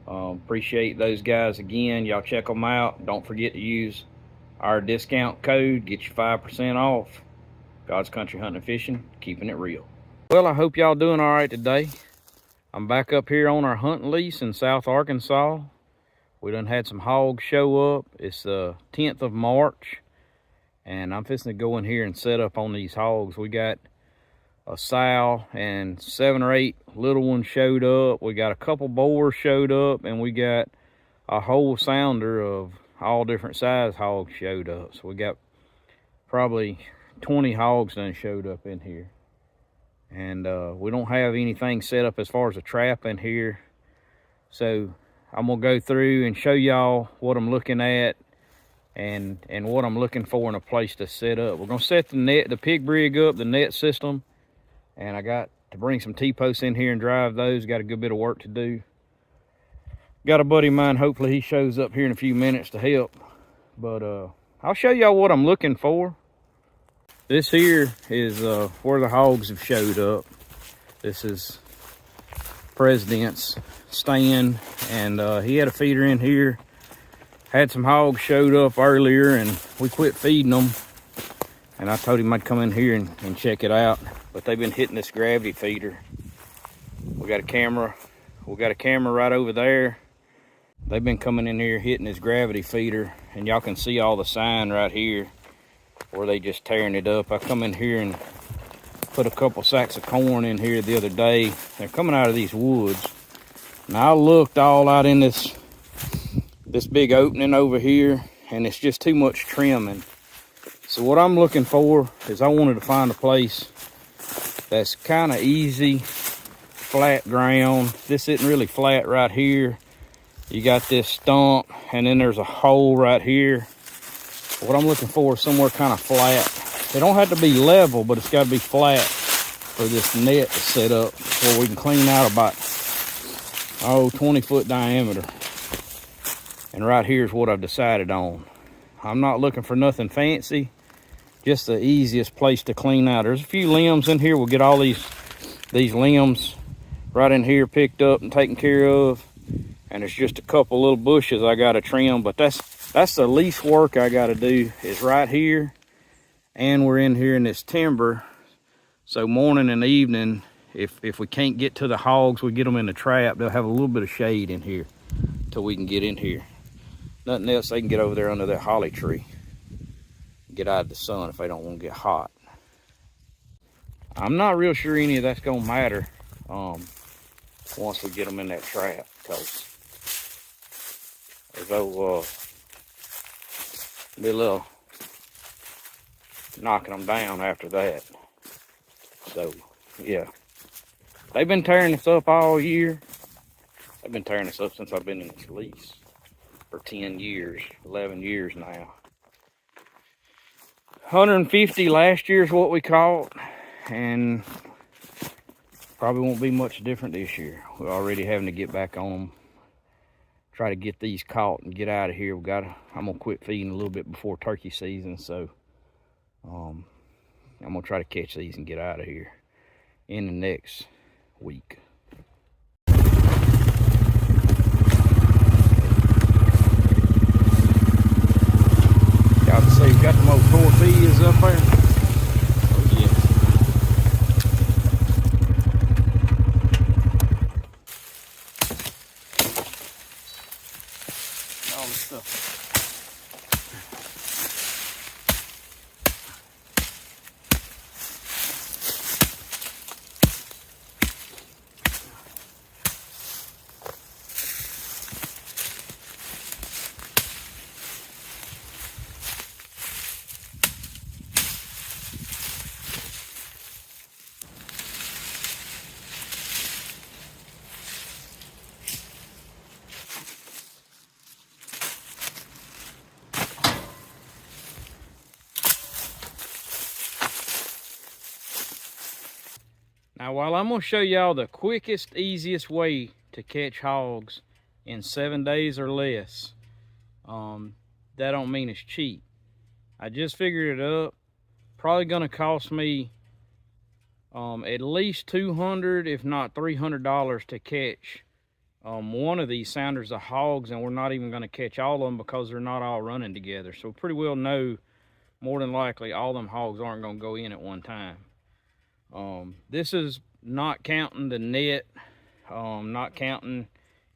Appreciate those guys again. Y'all check them out. Don't forget to use our discount code. Get you 5% off. God's Country Hunting and Fishing, keeping it real. Well, I hope y'all doing all right today. I'm back up here on our hunting lease in South Arkansas. We done had some hogs show up. It's the 10th of March, and I'm fixing to go in here and set up on these hogs. We got a sow and 7 or 8 little ones showed up. We got a couple boars showed up, and we got a whole sounder of all different size hogs showed up. So we got probably 20 hogs done showed up in here. And we don't have anything set up as far as a trap in here. So I'm gonna go through and show y'all what I'm looking at and what I'm looking for in a place to set up. We're gonna set the pig brig up, the net system, and I got to bring some T-posts in here and drive those. Got a good bit of work to do. Got a buddy of mine, hopefully he shows up here in a few minutes to help. But I'll show y'all what I'm looking for. This here is where the hogs have showed up. This is President's stand, and he had a feeder in here. Had some hogs showed up earlier, and we quit feeding them. And I told him I'd come in here and check it out. But they've been hitting this gravity feeder. We got a camera. We got a camera right over there. They've been coming in here hitting this gravity feeder, and y'all can see all the sign right here where they just tearing it up. I come in here and put a couple sacks of corn in here the other day. They're coming out of these woods. Now I looked all out in this big opening over here, and it's just too much trimming. So what I'm looking for is I wanted to find a place that's kind of easy, flat ground. This isn't really flat right here. You got this stump, and then there's a hole right here. What I'm looking for is somewhere kind of flat. It don't have to be level, but it's got to be flat for this net to set up where we can clean out about 20-foot diameter. And right here is what I've decided on. I'm not looking for nothing fancy, just the easiest place to clean out. There's a few limbs in here. We'll get all these limbs right in here picked up and taken care of. And there's just a couple little bushes I got to trim, but that's the least work I got to do is right here. And we're in here in this timber. So morning and evening, if we can't get to the hogs, we get them in the trap, they'll have a little bit of shade in here till we can get in here. Nothing else, they can get over there under that holly tree. Get out of the sun if they don't want to get hot. I'm not real sure any of that's gonna matter once we get them in that trap, because they'll be a little knocking them down after that. So yeah, they've been tearing this up all year. They've been tearing this up since I've been in this lease for 10 years, 11 years now. 150 last year is what we caught, and probably won't be much different this year. We're already having to get back on them, try to get these caught and get out of here. I'm gonna quit feeding a little bit before turkey season, so I'm gonna try to catch these and get out of here in the next week. Y'all can see we've got them old tortillas up there. Oh yeah. All this stuff. Now, while I'm gonna show y'all the quickest, easiest way to catch hogs in 7 days or less, that don't mean it's cheap. I just figured it up. Probably gonna cost me at least $200, if not $300 to catch one of these sounders of hogs, and we're not even gonna catch all of them because they're not all running together. So pretty well know, more than likely, all them hogs aren't gonna go in at one time. This is not counting the net, not counting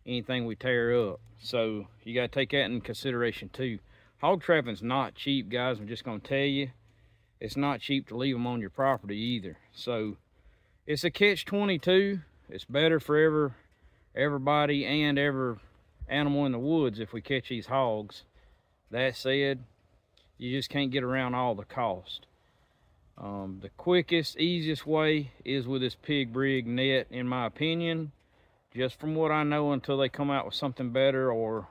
anything we tear up. So you gotta take that in consideration too. Hog trapping's not cheap, guys. I'm just gonna tell you, it's not cheap to leave them on your property either. So it's a catch-22. It's better for everybody and every animal in the woods if we catch these hogs. That said, you just can't get around all the cost. The quickest, easiest way is with this pig Brig net, in my opinion, just from what I know, until they come out with something better or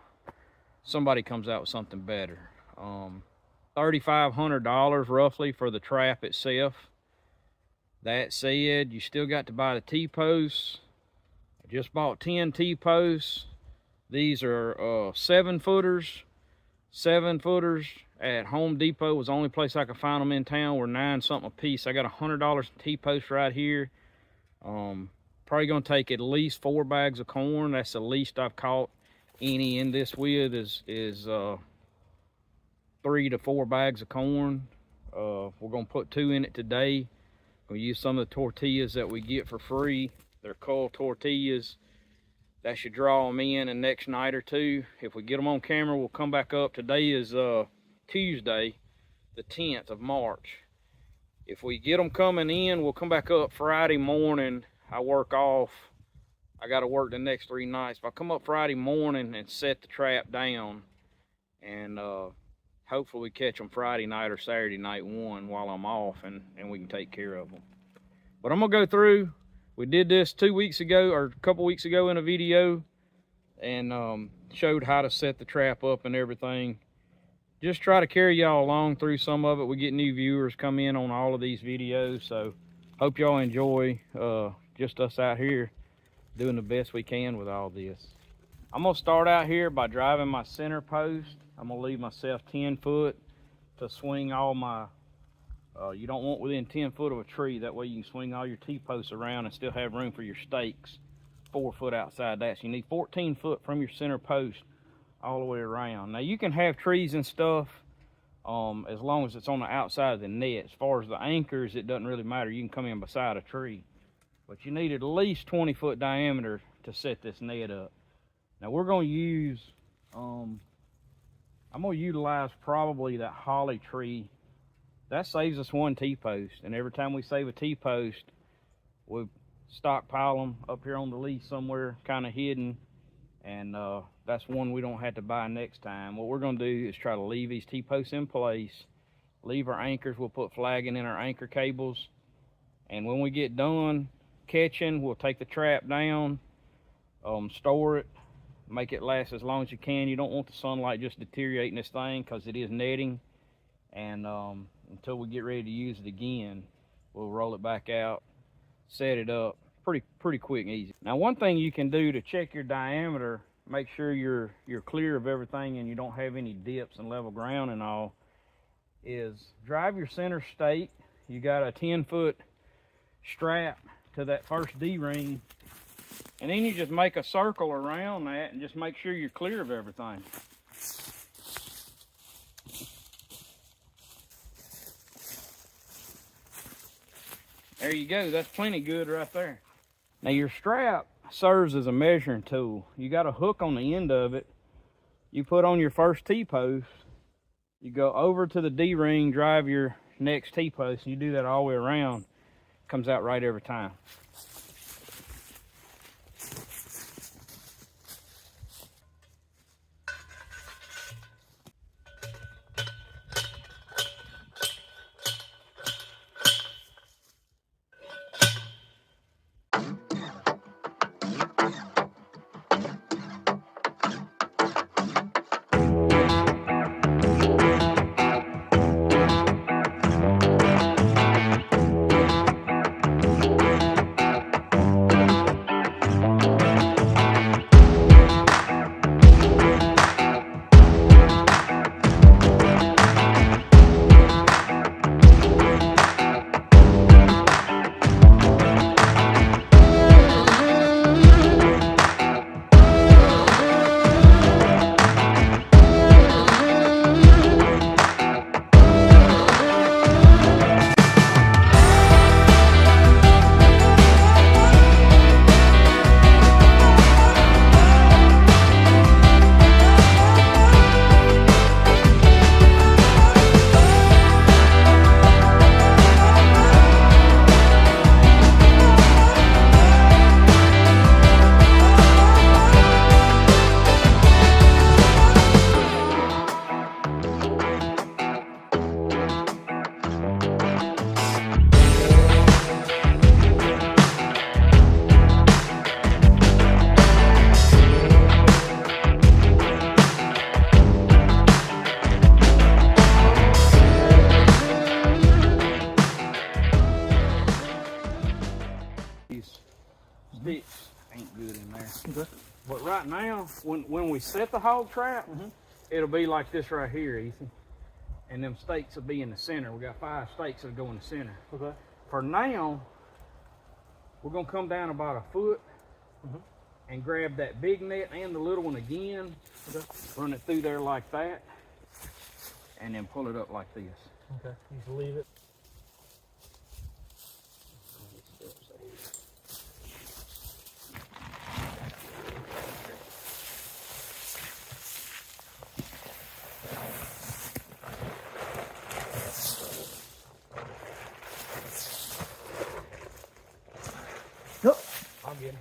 somebody comes out with something better. $3,500 roughly for the trap itself. That said, you still got to buy the T-posts. I just bought 10 T-posts. These are 7-footers. 7-footers at Home Depot was the only place I could find them in town. Were $9 something a piece. I got $100 in T-posts right here. Probably gonna take at least 4 bags of corn. That's the least I've caught any in this with is 3 to 4 bags of corn. We're gonna put 2 in it today. We'll use some of the tortillas that we get for free. They're cull tortillas. That should draw them in the next night or two. If we get them on camera, we'll come back up. Today is Tuesday, the 10th of March. If we get them coming in, we'll come back up Friday morning. I work off, I got to work the next 3 nights. If I come up Friday morning and set the trap down, and hopefully we catch them Friday night or Saturday night one while I'm off, and we can take care of them. But I'm gonna go through. We did this 2 weeks ago or a couple weeks ago in a video, and showed how to set the trap up and everything. Just try to carry y'all along through some of it. We get new viewers come in on all of these videos, so hope y'all enjoy just us out here doing the best we can with all this. I'm gonna start out here by driving my center post. I'm gonna leave myself 10 foot to swing all my, you don't want within 10 foot of a tree. That way you can swing all your T-posts around and still have room for your stakes 4 foot outside that. So you need 14 foot from your center post all the way around. Now you can have trees and stuff as long as it's on the outside of the net. As far as the anchors, it doesn't really matter. You can come in beside a tree. But you need at least 20 foot diameter to set this net up. Now we're going to use, I'm going to utilize probably that holly tree. That saves us 1 T-post. And every time we save a T-post, we stockpile them up here on the lease somewhere kind of hidden. And that's one we don't have to buy next time. What we're going to do is try to leave these T-posts in place, leave our anchors. We'll put flagging in our anchor cables, and when we get done catching, we'll take the trap down, store it, make it last as long as you can. You don't want the sunlight just deteriorating this thing because it is netting, and until we get ready to use it again, we'll roll it back out, set it up. Pretty quick and easy. Now one thing you can do to check your diameter, make sure you're clear of everything and you don't have any dips and level ground and all, is drive your center stake. You got a 10 foot strap to that first D-ring, and then you just make a circle around that and just make sure you're clear of everything. There you go, that's plenty good right there. Now your strap serves as a measuring tool. You got a hook on the end of it. You put on your first T-post, you go over to the D-ring, drive your next T-post, and you do that all the way around. Comes out right every time. Sticks ain't good in there. Okay. But right now, when we set the hog trap, it'll be like this right here, Ethan. And them stakes will be in the center. We got 5 stakes that'll go in the center. Okay. For now, we're gonna come down about a foot and grab that big net and the little one again. Okay. Run it through there like that, and then pull it up like this. Okay. You just leave it. I'll get him.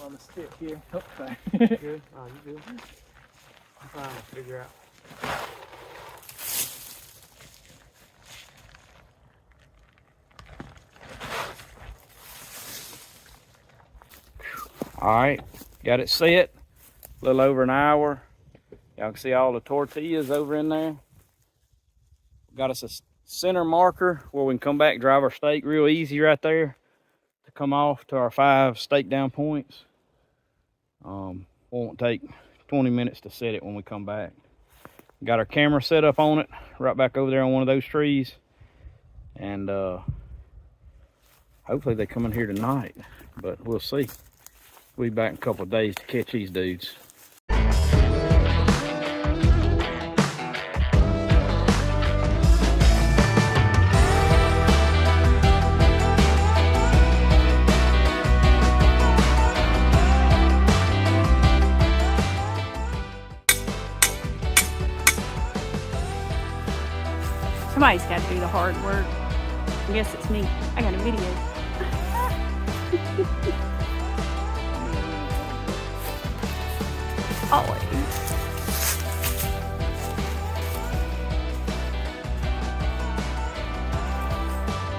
on the stick here. Oh, sorry. Good? Oh, you good? I'm trying to figure out. All right, got it set. A little over an hour. Y'all can see all the tortillas over in there. Got us a center marker where we can come back, drive our steak real easy right there to come off to our 5 stake down points. Won't take 20 minutes to set it when we come back. Got our camera set up on it, right back over there on one of those trees. And hopefully they come in here tonight, but we'll see. We'll be back in a couple of days to catch these dudes. Somebody's got to do the hard work. I guess it's me. I got a video. Always.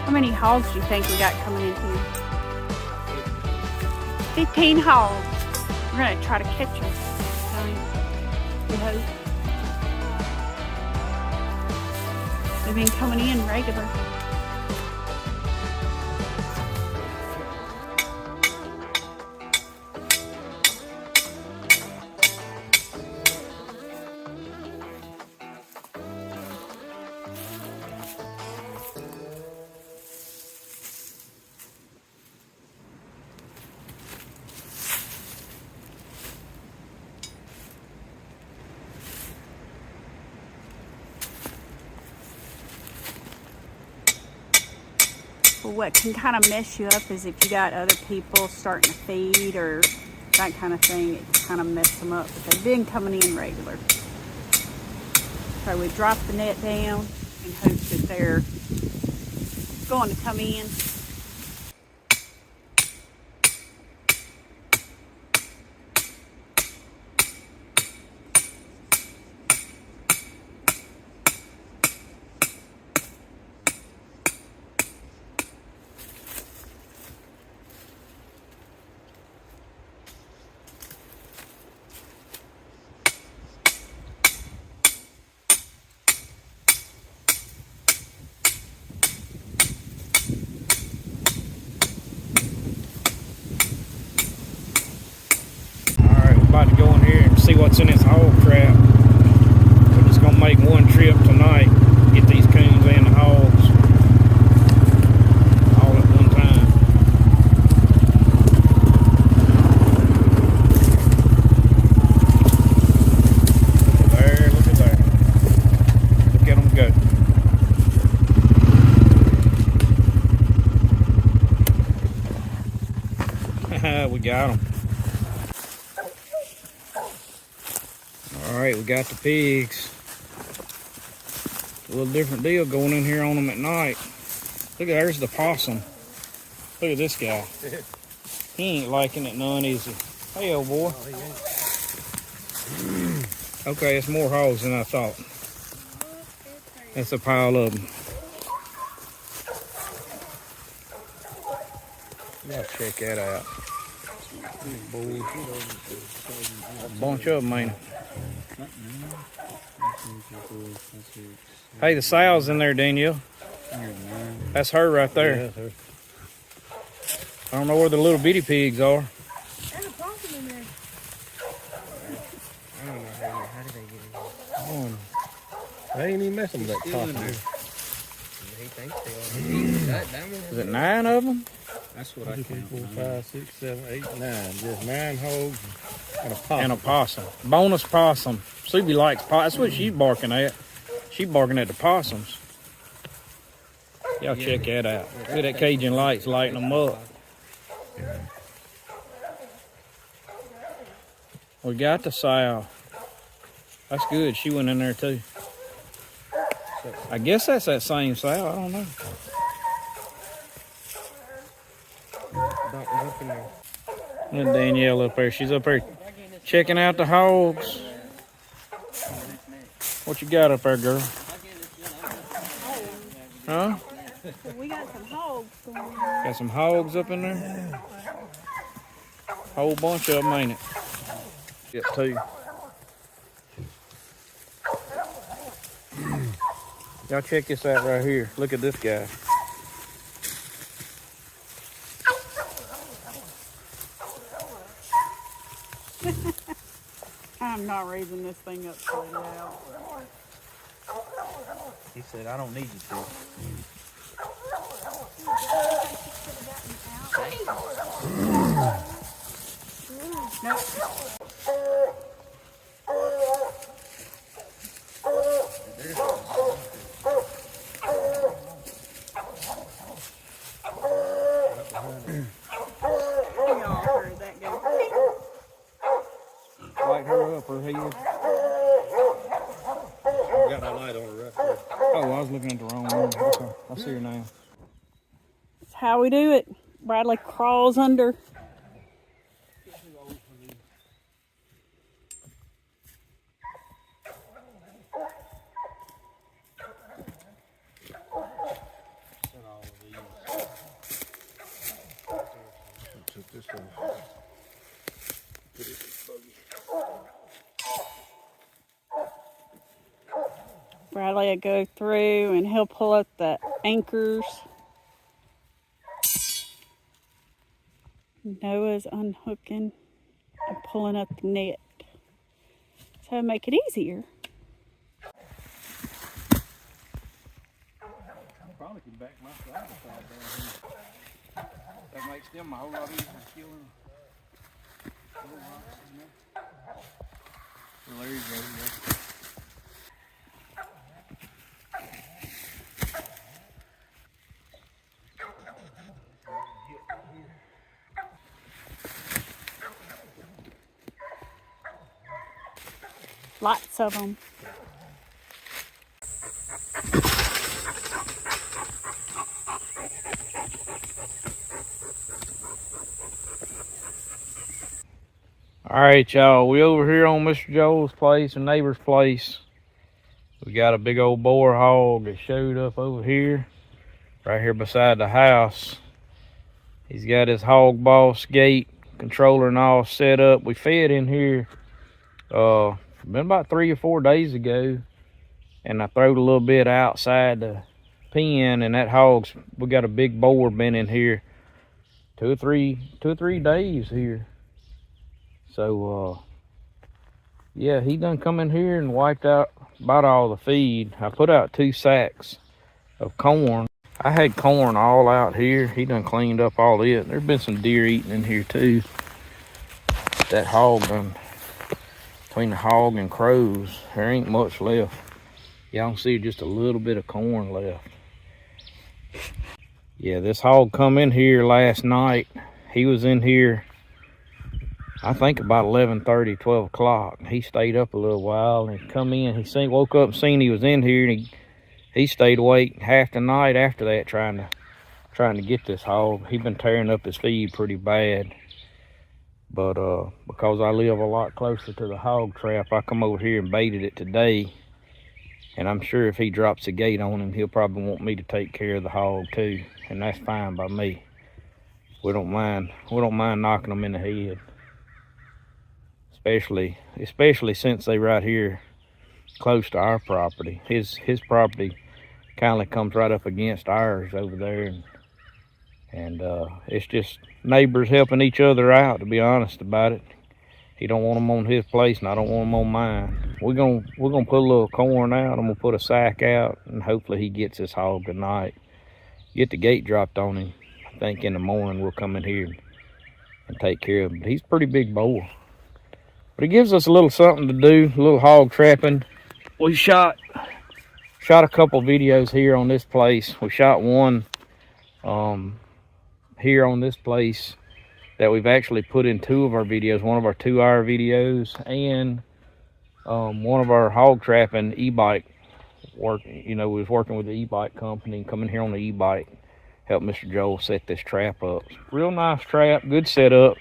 How many hogs do you think we got coming in here? 15 hogs. We're gonna try to catch them. We hope. They've been coming in regular. But what can kind of mess you up is if you got other people starting to feed or that kind of thing, it can kind of mess them up. But they've been coming in regular. So we drop the net down and hope that they're going to come in. About to go in here and see what's in this hog trap. We're just gonna make one trip tonight, get these coons and the hogs all at one time. Look at there. Look at them go. We got them. All right, we got the pigs. A little different deal going in here on them at night. Look, there's the possum. Look at this guy. He ain't liking it none, is he? Hey, old boy. Okay, it's more hogs than I thought. That's a pile of them. Y'all check that out. A bunch of them, ain't it? Hey, the sow's in there, Danielle. That's her right there. Yeah, her. I don't know where the little bitty pigs are. There's a possum in there. I don't know how did they get in here? Oh. I ain't even messing with that possum. He thinks they are. Is it 9 of them? That's what I count. 4, 5, 6, 7, 8, 9. Just 9 hogs and a possum. And a possum. Bonus possum. Subi likes possum. That's what she's barking at. She's barking at the possums. Y'all check that out. Look at that Cajun lights lighting them up. We got the sow. That's good. She went in there too. I guess that's that same sow. I don't know. And Danielle up there. She's up there checking out the hogs. What you got up there, girl? Huh? We got some hogs going on. Got some hogs up in there? Whole bunch of them, ain't it? Get two. Y'all check this out right here. Look at this guy. I'm not raising this thing upside down. He said, I don't need you to. Y'all heard that go. Light her up, her head. Got that light on her right there. Oh, I was looking at the wrong one. Okay, I see her now. That's how we do it. Bradley crawls under. Took this off. Bradley will go through and he'll pull up the anchors. Noah's unhooking and pulling up the net. So make it easier. Probably can back my side down here. That makes them a whole lot easier killing little rocks, you know? Well, there you go. Yeah. Lots of them. All right, y'all. We over here on Mr. Joel's place, a neighbor's place. We got a big old boar hog that showed up over here, right here beside the house. He's got his hog boss gate controller and all set up. We fed in here been about 3 or 4 days ago, and I throwed a little bit outside the pen, and that hog's, we got a big boar been in here 2 or 3 days here. So yeah, he done come in here and wiped out about all the feed. I put out 2 sacks of corn. I had corn all out here. He done cleaned up all it. There's been some deer eating in here too. That hog done, between the hog and crows, there ain't much left. Y'all can see just a little bit of corn left. Yeah, this hog come in here last night. He was in here, I think about 11:30, 12 o'clock. He stayed up a little while and come in. He woke up and seen he was in here, and he stayed awake half the night after that trying to get this hog. He been tearing up his feed pretty bad. But because I live a lot closer to the hog trap, I come over here and baited it today. And I'm sure if he drops the gate on him, he'll probably want me to take care of the hog too. And that's fine by me. We don't mind knocking them in the head. Especially since they right here close to our property. His property kind of comes right up against ours over there, and it's just neighbors helping each other out, to be honest about it. He don't want them on his place, and I don't want them on mine. We're gonna put a little corn out. I'm gonna put a sack out, and hopefully he gets his hog tonight. Get the gate dropped on him. I think in the morning we'll come in here and take care of him. But he's a pretty big boar. But it gives us a little something to do, a little hog trapping. We shot a couple videos here on this place. We shot one here on this place that we've actually put in 2 of our videos, one of our 2-hour videos and one of our hog trapping e-bike work. You know, we was working with the e-bike company and coming here on the e-bike, help Mr. Joel set this trap up. Real nice trap, good setup.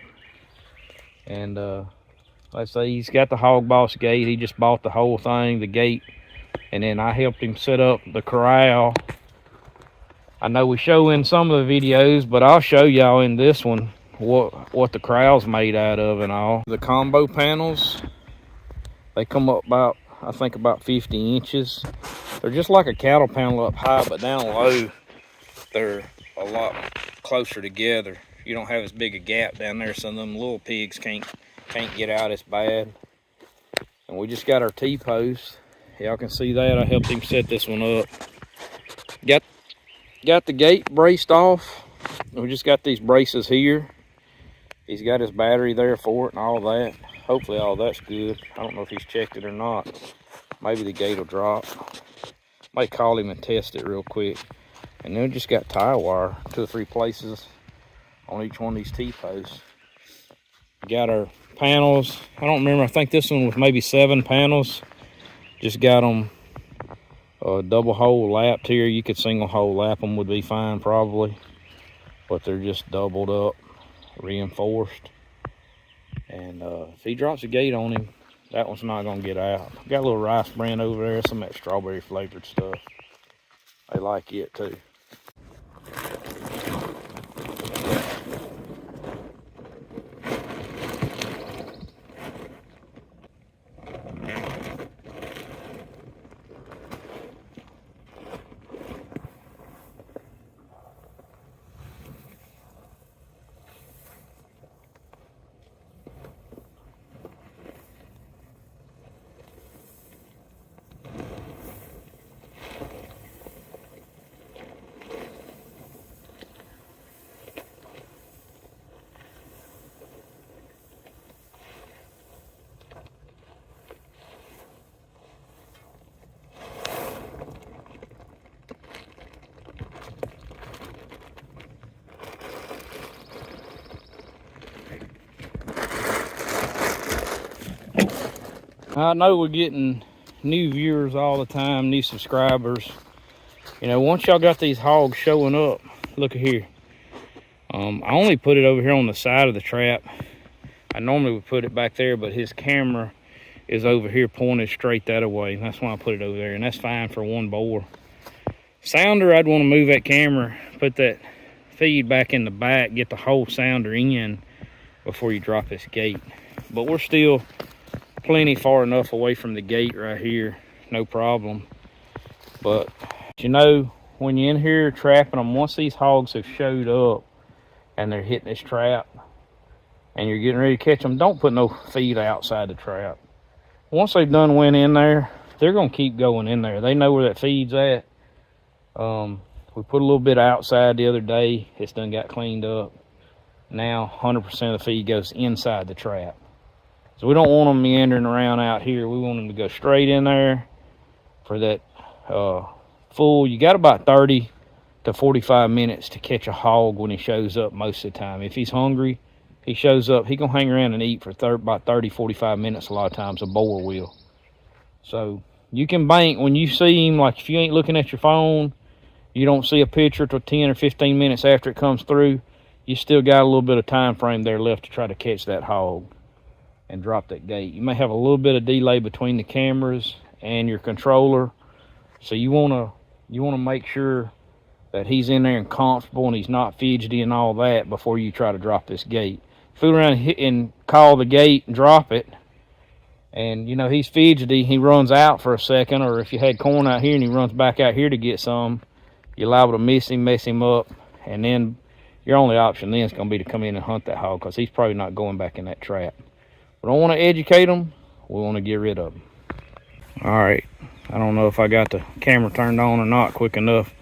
And let's say he's got the Hog Boss gate. He just bought the whole thing, the gate, and then I helped him set up the corral. I know we show in some of the videos, but I'll show y'all in this one what the corral's made out of and all. The combo panels, they come up about, I think, about 50 inches. They're just like a cattle panel up high, but down low, they're a lot closer together. You don't have as big a gap down there, so them little pigs can't get out as bad. And we just got our T-post. Y'all can see that. I helped him set this one up. Got the gate braced off. We just got these braces here. He's got his battery there for it and all that. Hopefully all that's good. I don't know if he's checked it or not. Maybe the gate will drop. Might call him and test it real quick. And then we just got tie wire, 2 or 3 places on each one of these T-posts. Got our panels. I don't remember. I think this one was maybe 7 panels. Just got them double hole lapped here. You could single hole lap them, would be fine probably. But they're just doubled up, reinforced. And if he drops a gate on him, that one's not going to get out. Got a little rice bran over there, some of that strawberry flavored stuff. They like it too. I know we're getting new viewers all the time, new subscribers. You know, once y'all got these hogs showing up, look at here. I only put it over here on the side of the trap. I normally would put it back there, but his camera is over here pointed straight that way. That's why I put it over there, and that's fine for one boar. Sounder, I'd want to move that camera, put that feed back in the back, get the whole sounder in before you drop this gate. But we're still plenty far enough away from the gate right here, no problem. But you know, when you're in here trapping them, once these hogs have showed up and they're hitting this trap and you're getting ready to catch them, don't put no feed outside the trap. Once they've done went in there, they're gonna keep going in there. They know where that feed's at. We put a little bit outside the other day. It's done got cleaned up. Now 100% of the feed goes inside the trap. So we don't want them meandering around out here. We want them to go straight in there for that full. You got about 30 to 45 minutes to catch a hog when he shows up most of the time. If he's hungry, he shows up, he gonna hang around and eat for about 30, 45 minutes a lot of times, a boar will. So you can bank when you see him, like if you ain't looking at your phone, you don't see a picture till 10 or 15 minutes after it comes through, you still got a little bit of time frame there left to try to catch that hog and drop that gate. You may have a little bit of delay between the cameras and your controller, so you want to make sure that he's in there and comfortable and he's not fidgety and all that before you try to drop this gate. Fool around and call the gate and drop it, and you know he's fidgety, he runs out for a second, or if you had corn out here and he runs back out here to get some, you're liable to miss him, mess him up, and then your only option then is going to be to come in and hunt that hog, because he's probably not going back in that trap. We don't want to educate them, we want to get rid of them. All right, I don't know if I got the camera turned on or not quick enough.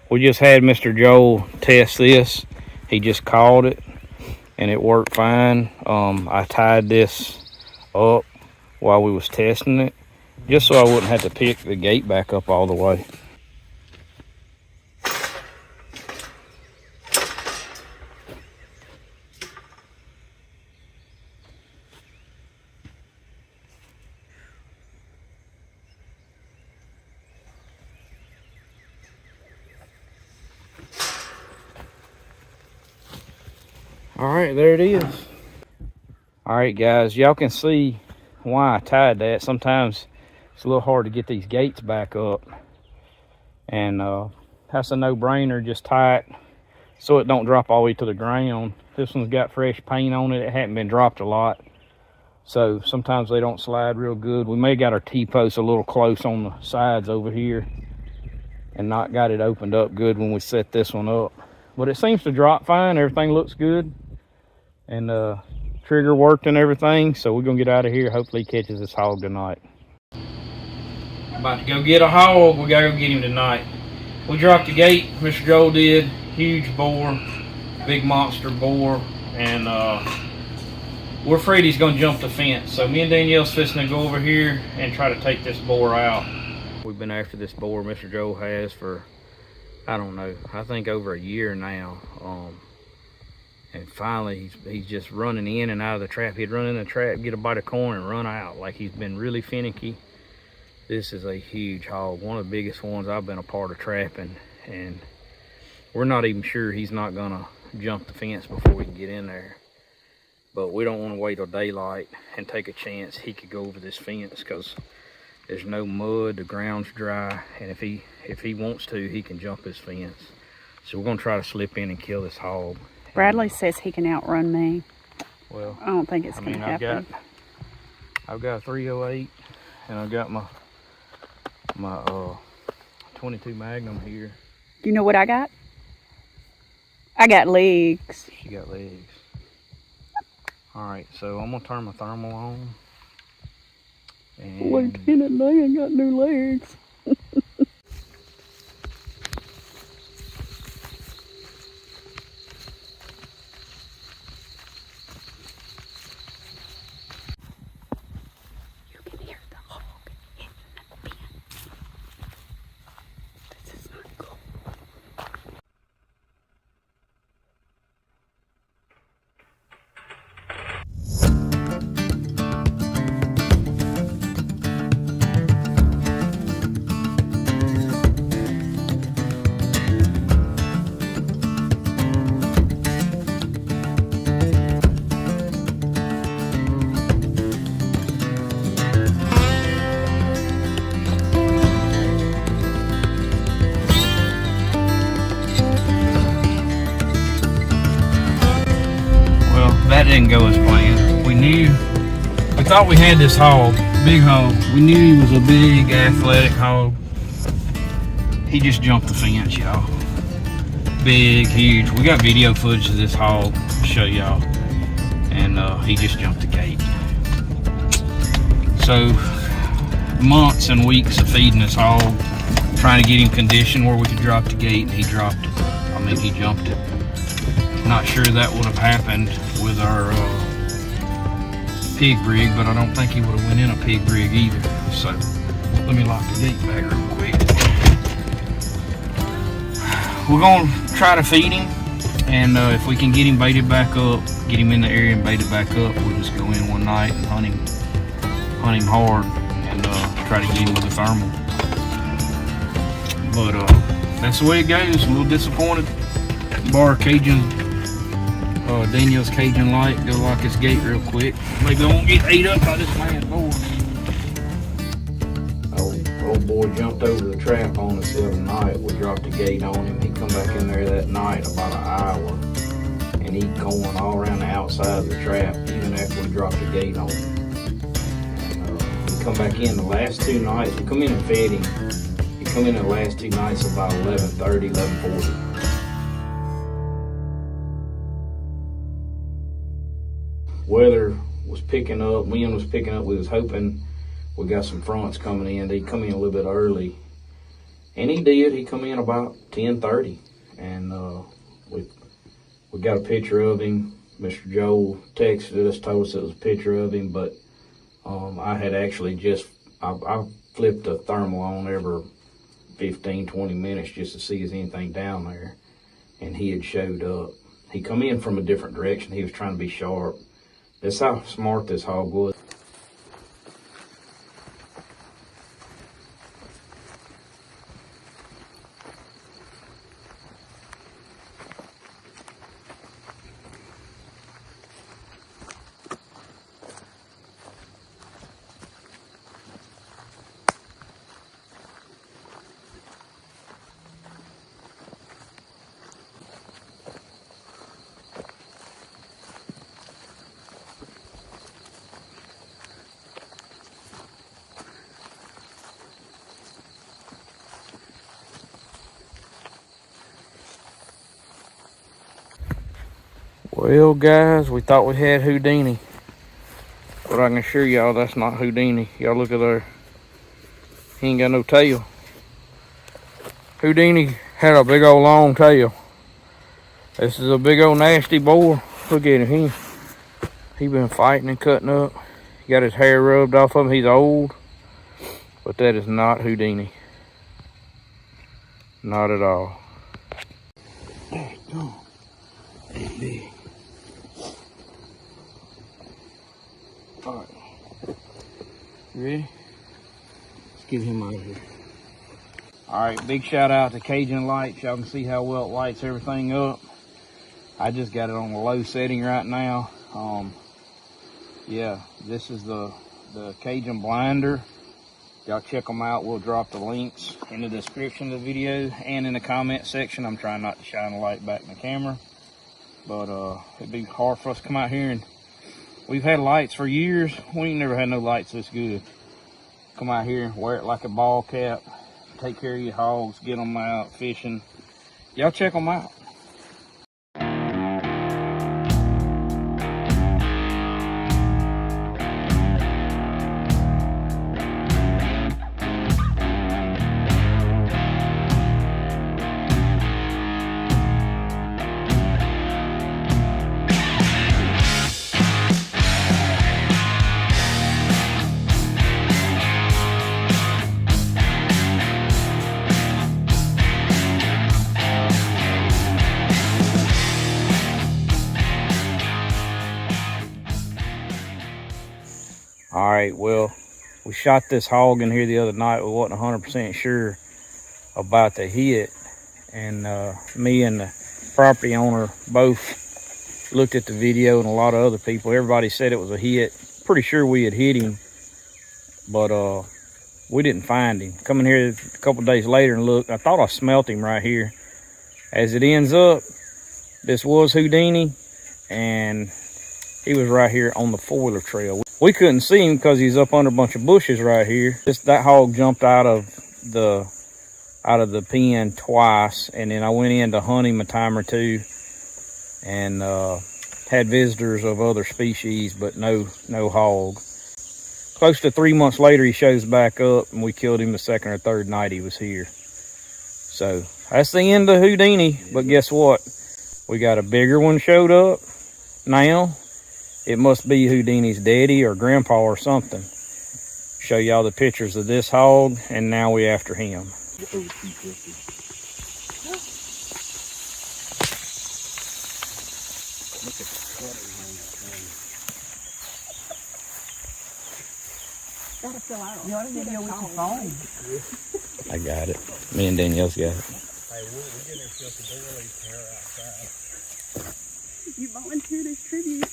We just had Mr. Joel test this. He just called it and it worked fine. I tied this up while we was testing it, just so I wouldn't have to pick the gate back up all the way. All right, there it is. All right, guys, y'all can see why I tied that. Sometimes it's a little hard to get these gates back up, and that's a no-brainer. Just tie it so it don't drop all the way to the ground. This one's got fresh paint on it. It hadn't been dropped a lot, so sometimes they don't slide real good. We may got our T-posts a little close on the sides over here and not got it opened up good when we set this one up, but it seems to drop fine. Everything looks good, and trigger worked and everything, so we're gonna get out of here. Hopefully he catches this hog tonight. About to go get a hog. We gotta go get him tonight. We dropped the gate, Mr. Joel did. Huge boar, big monster boar, and we're afraid he's gonna jump the fence. So me and Danielle's fixing to go over here and try to take this boar out. We've been after this boar, Mr. Joel has, for, I don't know, I think over a year now. And finally, he's just running in and out of the trap. He'd run in the trap, get a bite of corn, and run out. Like, he's been really finicky. This is a huge hog, one of the biggest ones I've been a part of trapping. And we're not even sure he's not gonna jump the fence before we can get in there. But we don't want to wait till daylight and take a chance he could go over this fence, because there's no mud, the ground's dry, and if he wants to, he can jump this fence. So we're gonna try to slip in and kill this hog. Bradley says he can outrun me. Well, I don't think it's gonna happen. I've got a 308, and I've got my 22 Magnum here. Do you know what I got? I got legs. She got legs. All right, so I'm gonna turn my thermal on. And Lieutenant Dan got new legs. that didn't go as planned. We thought we had this hog, big hog. We knew he was a big athletic hog. He just jumped the fence, y'all. Big, huge. We got video footage of this hog to show y'all. And he just jumped the gate. So, months and weeks of feeding this hog, trying to get him conditioned where we could drop the gate, and he dropped it. I mean, he jumped it. Not sure that would have happened with our pig brig, but I don't think he would have went in a pig brig either. So, let me lock the gate back real quick. We're going to try to feed him, and if we can get him baited back up, get him in the area and baited back up, we'll just go in one night and hunt him hard and try to get him with a thermal. But that's the way it goes. I'm a little disappointed. Borrow Cajun, Daniel's Cajun light. Go lock his gate real quick. Maybe I won't get ate up by this man's boar. Old boy jumped over the trap on us the other night. We dropped the gate on him. He come back in there that night about an hour, and he going all around the outside of the trap even after we dropped the gate on him. And he come back in the last two nights. We come in and fed him. He come in the last two nights about 11:30, 11:40. Weather was picking up, wind was picking up. We was hoping we got some fronts coming in. They'd come in a little bit early, and he did. He come in about 10:30, and we got a picture of him. Mr. Joel texted us, told us it was a picture of him, but I had actually I flipped the thermal on every 15-20 minutes just to see if there's anything down there, and he had showed up. He come in from a different direction. He was trying to be sharp. That's how smart this hog was. Well, guys, we thought we had Houdini, but I can assure y'all that's not Houdini. Y'all look at there. He ain't got no tail. Houdini had a big old long tail. This is a big old nasty boar. Look at him. He been fighting and cutting up. He got his hair rubbed off of him. He's old, but that is not Houdini. Not at all. Big. All right. You ready? Let's get him out of here. All right, big shout out to Cajun Lights. Y'all can see how well it lights everything up. I just got it on the low setting right now. Yeah, this is the Cajun blinder. Y'all check them out. We'll drop the links in the description of the video and in the comment section. I'm trying not to shine the light back in the camera, but it'd be hard for us to come out here, and we've had lights for years. We ain't never had no lights this good. Come out here, wear it like a ball cap, take care of your hogs, get them out fishing. Y'all check them out. All right, well, we shot this hog in here the other night. We wasn't 100% sure about the hit, and me and the property owner both looked at the video, and a lot of other people, everybody said it was a hit. Pretty sure we had hit him, but we didn't find him. Coming here a couple days later and look, I thought I smelt him right here. As it ends up, this was Houdini, and he was right here on the 4-wheeler trail. We couldn't see him because he's up under a bunch of bushes right here. That hog jumped out of the pen twice, and then I went in to hunt him a time or two, and had visitors of other species, but no hog. Close to 3 months later, he shows back up, and we killed him the second or third night he was here. So that's the end of Houdini. But guess what? We got a bigger one showed up now. It must be Houdini's daddy or grandpa or something. Show y'all the pictures of this hog, and now we after him. You ought to video with your phone. I got it. Me and Danielle's got it. Hey, we're getting ourselves a door leaf hair outside. You volunteered as tribute.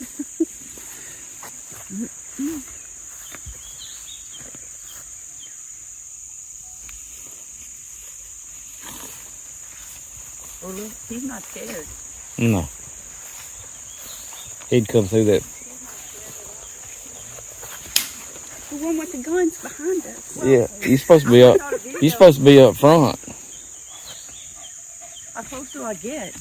Oh, look, he's not scared. No. He'd come through that. The one with the guns behind us. Yeah, he's supposed to be up. He's supposed to be up front. How close do I get?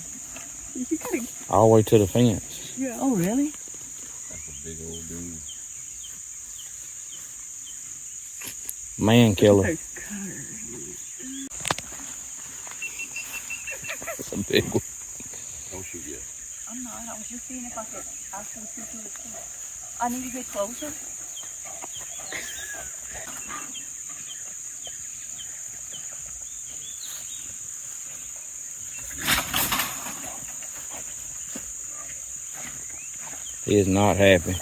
You gotta... All the way to the fence. Yeah. Oh, really? That's a big old dude. Man killer. That's a big one. Don't shoot yet. I'm not. I was just seeing if I could actually see through the tent. I need to get closer. He is not happy.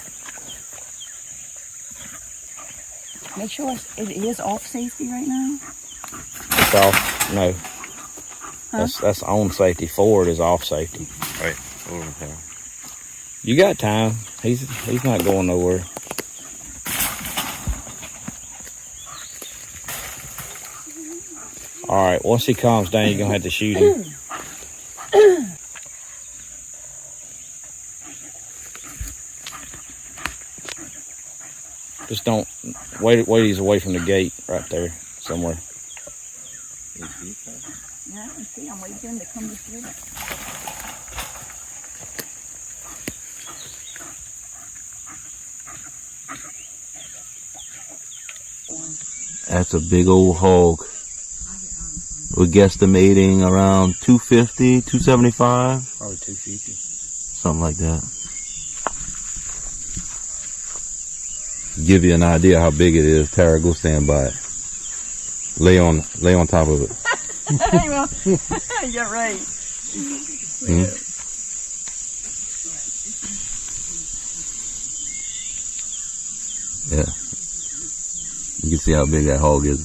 Make sure it is off safety right now. It's off. No. Huh? That's on safety. Forward is off safety. Right. Over time. You got time. He's not going nowhere. All right. Once he calms down, you're gonna have to shoot him. Just don't wait. He's away from the gate right there somewhere. Yeah, I can see. I'm waiting for him to come this way. That's a big old hog. We're guesstimating around 250, 275. Probably 250. Something like that. Give you an idea how big it is. Tara, go stand by it. Lay on top of it. You're right. Hmm? Yeah. You can see how big that hog is.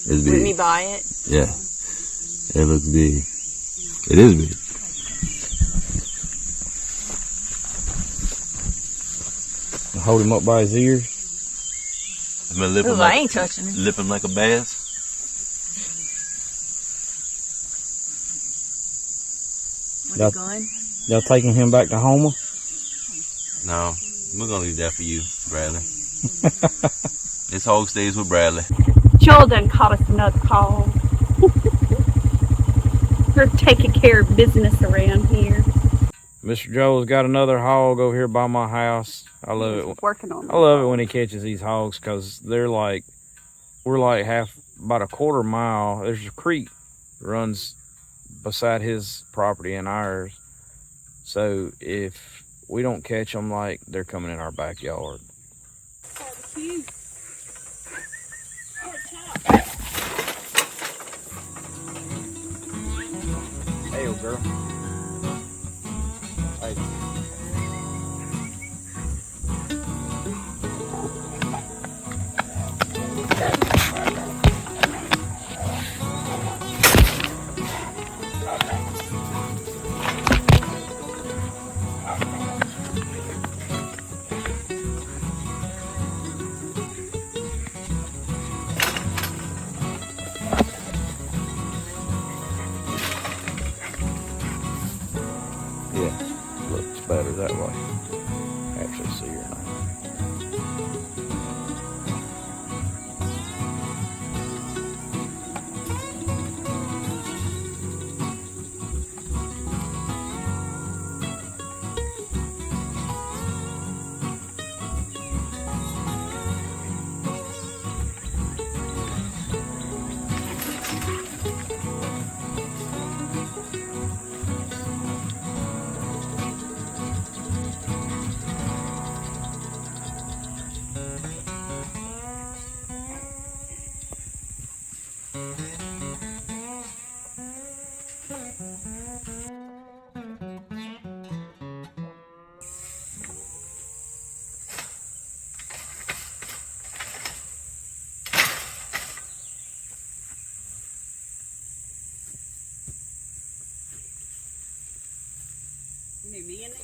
It's big. Let me buy it. Yeah. It looks big. It is big. Hold him up by his ears. Ooh, I ain't touching him. Lipping like a bass. With a gun. Y'all taking him back to Homer? No, we're gonna leave that for you, Bradley. This hog stays with Bradley. Joel done caught us another hog. We're taking care of business around here. Mr. Joel's got another hog over here by my house. I love it. Working on I love it when he catches these hogs because we're like about a quarter mile. There's a creek runs beside his property and ours. So if we don't catch them, like, they're coming in our backyard. Hey, old girl. Hey. Yeah, looks better that way. Actually see her now. You need me in there?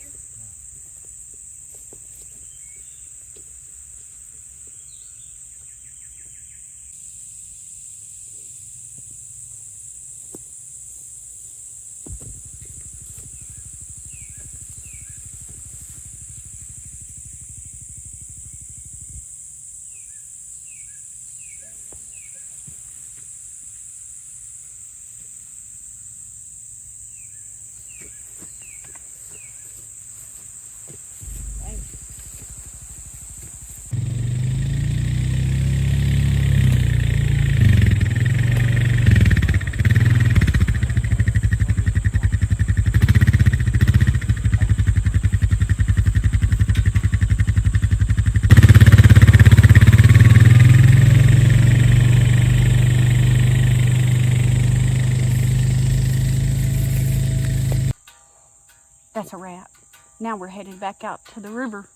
That's a wrap. Now we're headed back out to the river.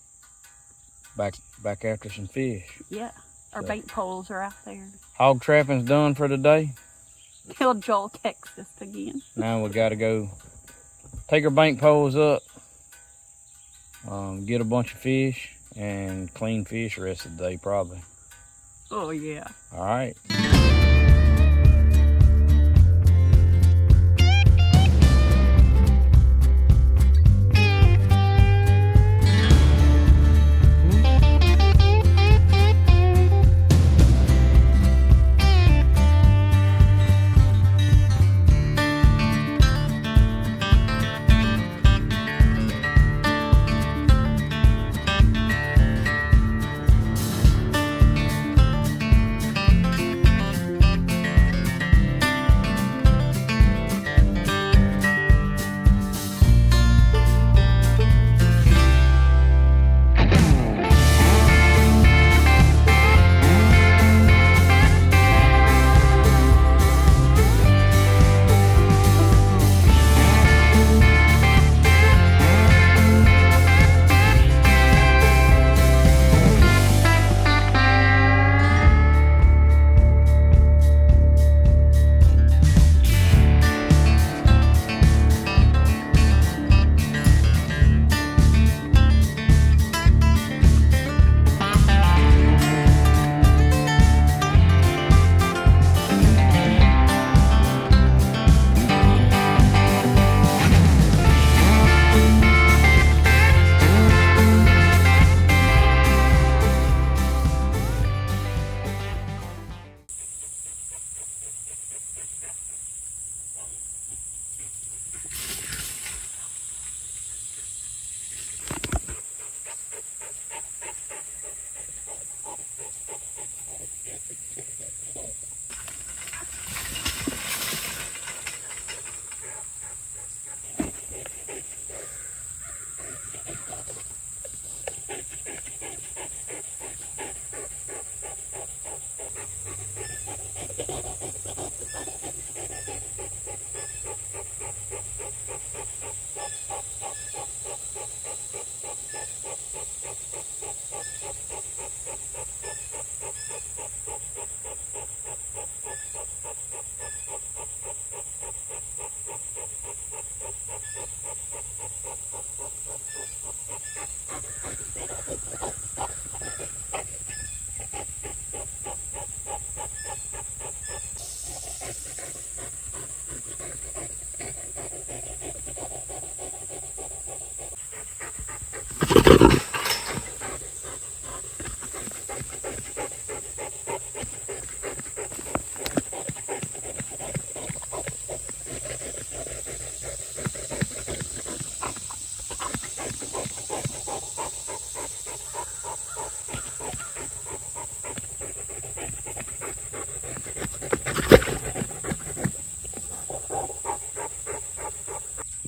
Back after some fish. Yeah, our So- bait poles are out there. Hog trapping's done for today. Till Joel texts us again. Now we gotta go take our bank poles up, get a bunch of fish, and clean fish the rest of the day probably. Oh yeah. All right.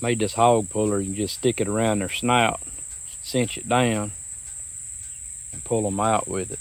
Made this hog puller. You can just stick it around their snout, cinch it down, and pull them out with it.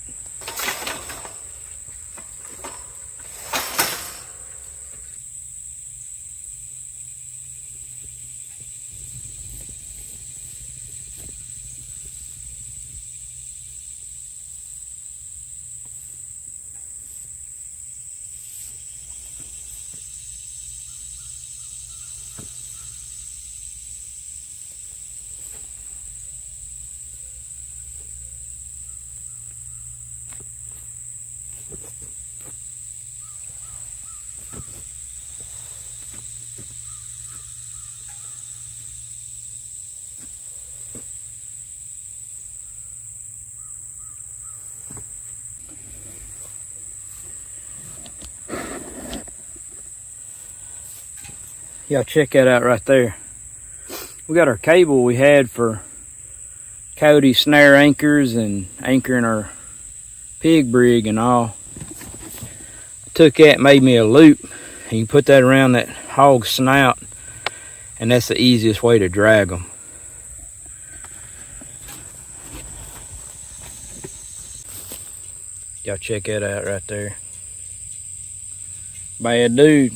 Y'all check that out right there. We got our cable we had for coyote snare anchors and anchoring our pig brig and all. Took that, made me a loop, and you put that around that hog snout, and that's the easiest way to drag them. Y'all check that out right there. Bad dude.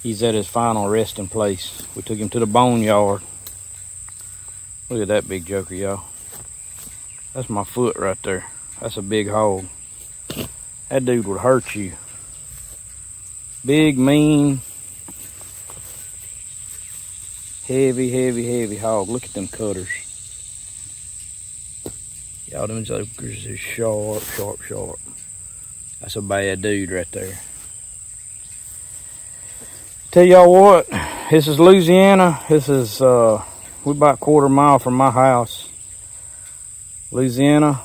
He's at his final resting place. We took him to the boneyard. Look at that big joker, y'all. That's my foot right there. That's a big hog. That dude would hurt you. Big, mean, heavy hog. Look at them cutters. Y'all, them jokers is sharp. That's a bad dude right there. Tell y'all what, this is Louisiana. This is, we're about a quarter mile from my house. Louisiana,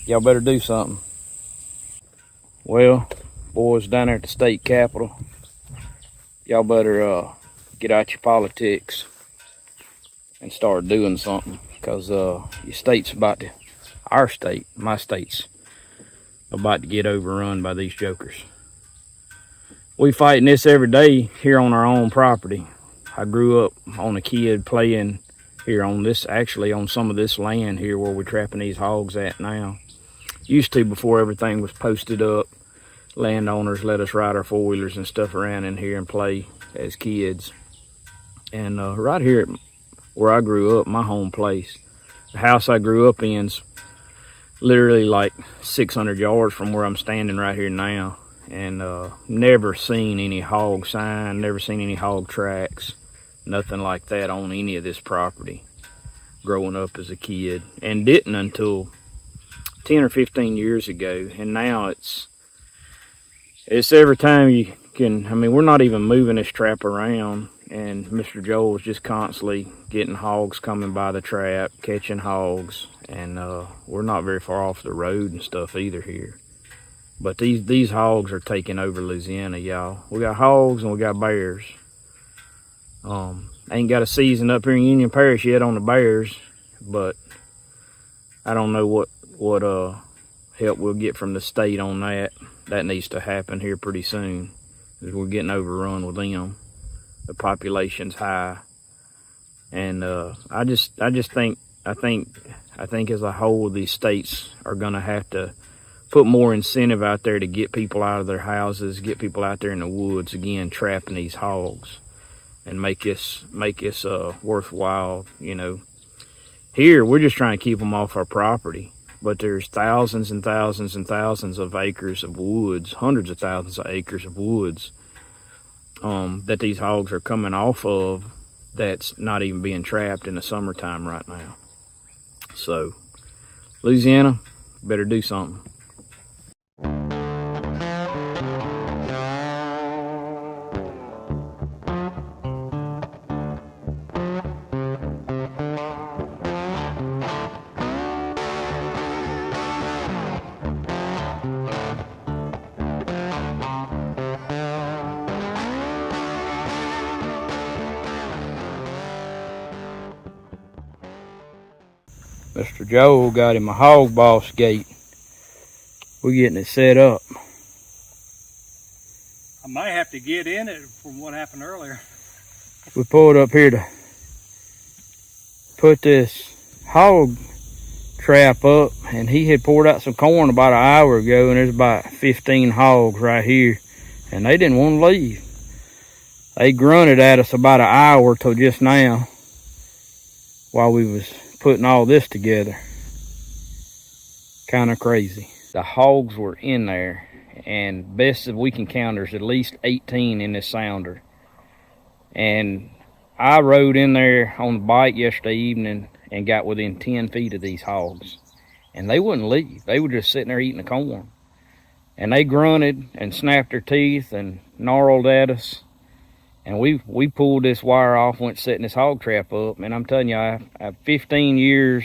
y'all better do something. Well, boys down there at the state capitol, y'all better get out your politics and start doing something, because your state's about to, our state, my state's about to get overrun by these jokers. We fighting this every day here on our own property. I grew up on a kid playing here on this, actually on some of this land here where we're trapping these hogs at now. Used to before everything was posted up. Landowners let us ride our four-wheelers and stuff around in here and play as kids. And right here where I grew up, my home place, the house I grew up in's literally like 600 yards from where I'm standing right here now. And never seen any hog sign, never seen any hog tracks, nothing like that on any of this property growing up as a kid, and didn't until 10 or 15 years ago. And now it's every time you can, I mean, we're not even moving this trap around, and Mr. Joel is just constantly getting hogs coming by the trap, catching hogs, and we're not very far off the road and stuff either here. But these hogs are taking over Louisiana, y'all. We got hogs and we got bears. Ain't got a season up here in Union Parish yet on the bears, but I don't know what help we'll get from the state on that. That needs to happen here pretty soon, because we're getting overrun with them. The population's high, and I think as a whole, these states are gonna have to put more incentive out there to get people out of their houses, get people out there in the woods again, trapping these hogs, and make this worthwhile. You know, here we're just trying to keep them off our property, but there's thousands and thousands and thousands of acres of woods, hundreds of thousands of acres of woods that these hogs are coming off of, that's not even being trapped in the summertime right now. So Louisiana better do something. Mr. Joel got him a hog boss gate. We're getting it set up. I might have to get in it from what happened earlier. We pulled up here to put this hog trap up, and he had poured out some corn about an hour ago, and there's about 15 hogs right here, and they didn't want to leave. They grunted at us about an hour till just now while we was putting all this together. Kind of crazy. The hogs were in there, and best that we can count, there's at least 18 in this sounder. And I rode in there on the bike yesterday evening and got within 10 feet of these hogs, and they wouldn't leave. They were just sitting there eating the corn, and they grunted and snapped their teeth and gnarled at us. And we pulled this wire off, went setting this hog trap up, and I'm telling you, I have 15 years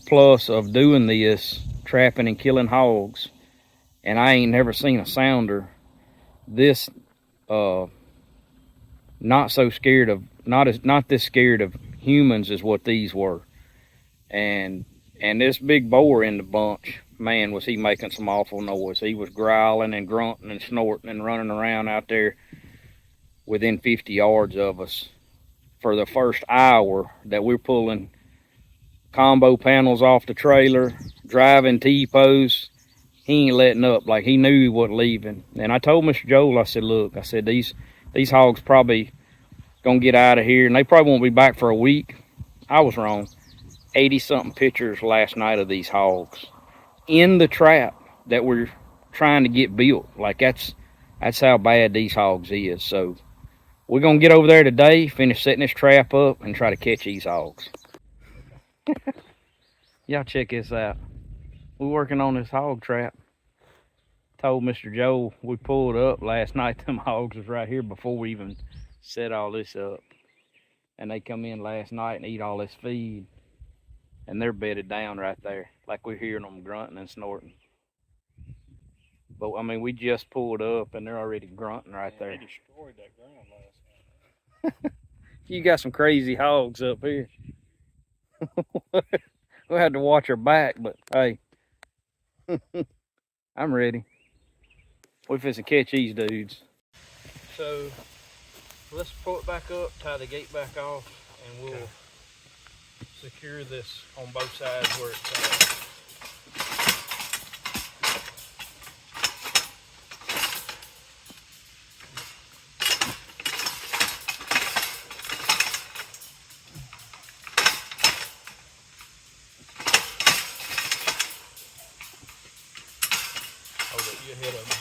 plus of doing this, trapping and killing hogs, and I ain't never seen a sounder this not this scared of humans as what these were. And this big boar in the bunch, man, was he making some awful noise. He was growling and grunting and snorting and running around out there within 50 yards of us for the first hour that we're pulling combo panels off the trailer, driving T-posts. He ain't letting up, like he knew he wasn't leaving. And I told Mr. Joel, I said, look, I said, these hogs probably gonna get out of here, and they probably won't be back for a week. I was wrong. 80-something pictures last night of these hogs in the trap that we're trying to get built. Like that's how bad these hogs is. So we're gonna get over there today, finish setting this trap up, and try to catch these hogs. Y'all check this out. We're working on this hog trap. Told Mr. Joe we pulled up last night. Them hogs was right here before we even set all this up. And they come in last night and eat all this feed. And they're bedded down right there, like we're hearing them grunting and snorting. But I mean, we just pulled up and they're already grunting right there. They destroyed that ground last night. You got some crazy hogs up here. We'll have to watch our back, but hey, I'm ready. We finna catch these dudes. So let's pull it back up, tie the gate back off, and we'll secure this on both sides where it's at. You ahead of me.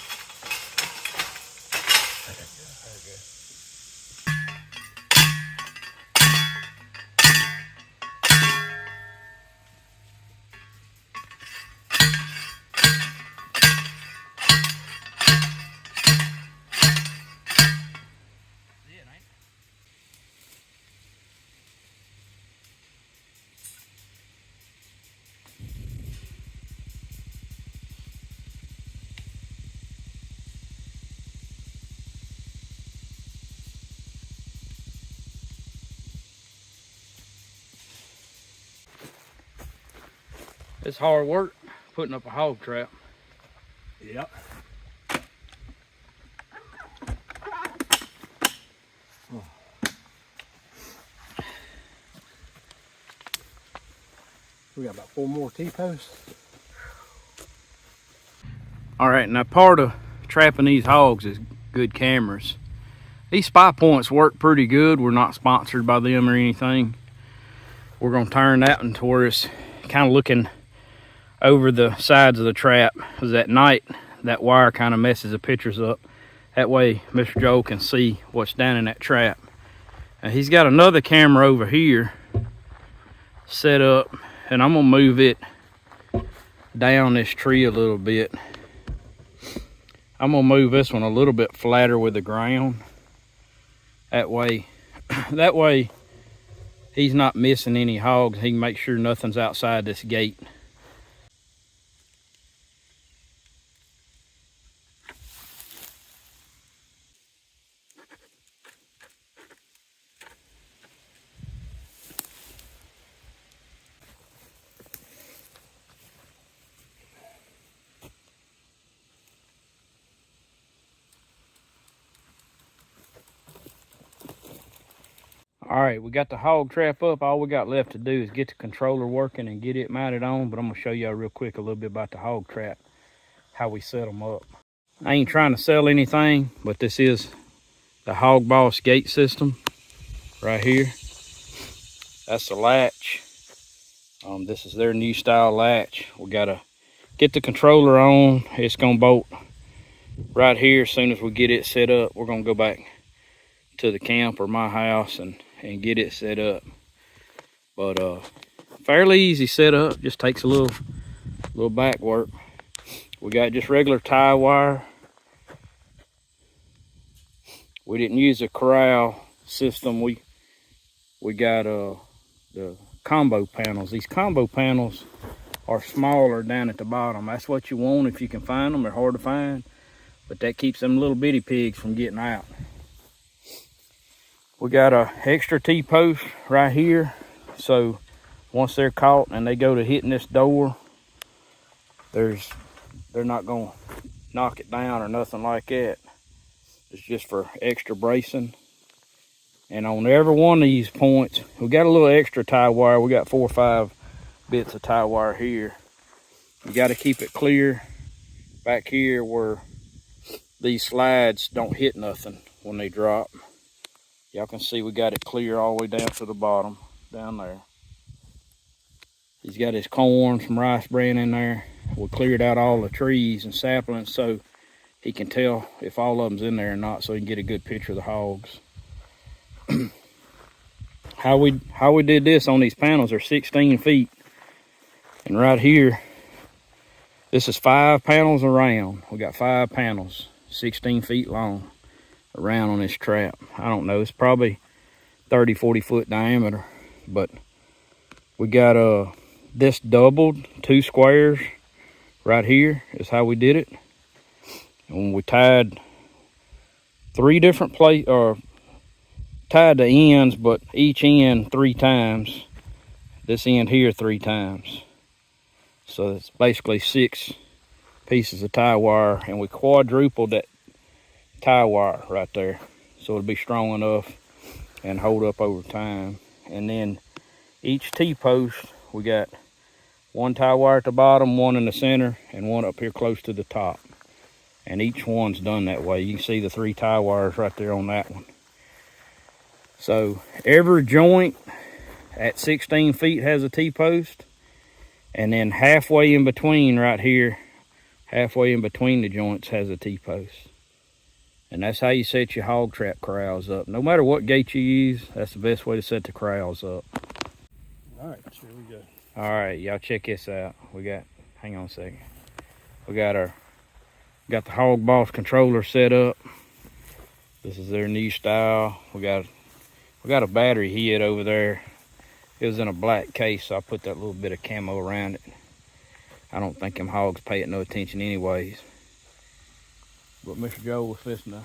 It's hard work putting up a hog trap. Yep. We got about 4 more T-posts. All right, now part of trapping these hogs is good cameras. These spy points work pretty good. We're not sponsored by them or anything. We're gonna turn that one to where it's kind of looking over the sides of the trap, because at night that wire kind of messes the pictures up. That way Mr. Joe can see what's down in that trap. Now he's got another camera over here set up, and I'm gonna move it down this tree a little bit. I'm gonna move this one a little bit flatter with the ground. That way he's not missing any hogs. He can make sure nothing's outside this gate. All right, we got the hog trap up. All we got left to do is get the controller working and get it mounted on, but I'm gonna show y'all real quick a little bit about the hog trap, how we set them up. I ain't trying to sell anything, but this is the Hog Boss gate system right here. That's the latch. This is their new style latch. We gotta get the controller on. It's gonna bolt right here. As soon as we get it set up, we're gonna go back to the camp or my house and get it set up. But fairly easy setup, just takes a little back work. We got just regular tie wire. We didn't use a corral system. We got the combo panels. These combo panels are smaller down at the bottom. That's what you want if you can find them. They're hard to find, but that keeps them little bitty pigs from getting out. We got a extra T-post right here, so once they're caught and they go to hitting this door, they're not gonna knock it down or nothing like that. It's just for extra bracing. And on every one of these points, we got a little extra tie wire. We got 4 or 5 bits of tie wire here. You got to keep it clear back here where these slides don't hit nothing when they drop. Y'all can see we got it clear all the way down to the bottom, down there. He's got his corn, some rice bran in there. We cleared out all the trees and saplings so he can tell if all of them's in there or not, so he can get a good picture of the hogs. How we did this on these panels are 16 feet. And right here, this is 5 panels around. We got 5 panels, 16 feet long, around on this trap. I don't know, it's probably 30, 40 foot diameter, but we got this doubled 2 squares right here is how we did it. And we tied 3 different tied the ends, but each end 3 times. This end here 3 times. So it's basically 6 pieces of tie wire, and we quadrupled that tie wire right there, so it'll be strong enough and hold up over time. And then each T-post, we got 1 tie wire at the bottom, 1 in the center, and 1 up here close to the top. And each one's done that way. You can see the 3 tie wires right there on that one. So every joint at 16 feet has a T-post, and then halfway in between right here, halfway in between the joints has a T-post. And that's how you set your hog trap corrals up. No matter what gate you use, that's the best way to set the corrals up. All right, here we go. All right, y'all check this out. We got, hang on a second. We got the Hog Boss controller set up. This is their new style. We got a battery head over there. It was in a black case, so I put that little bit of camo around it. I don't think them hogs pay it no attention anyways. But Mr. Joe was listening.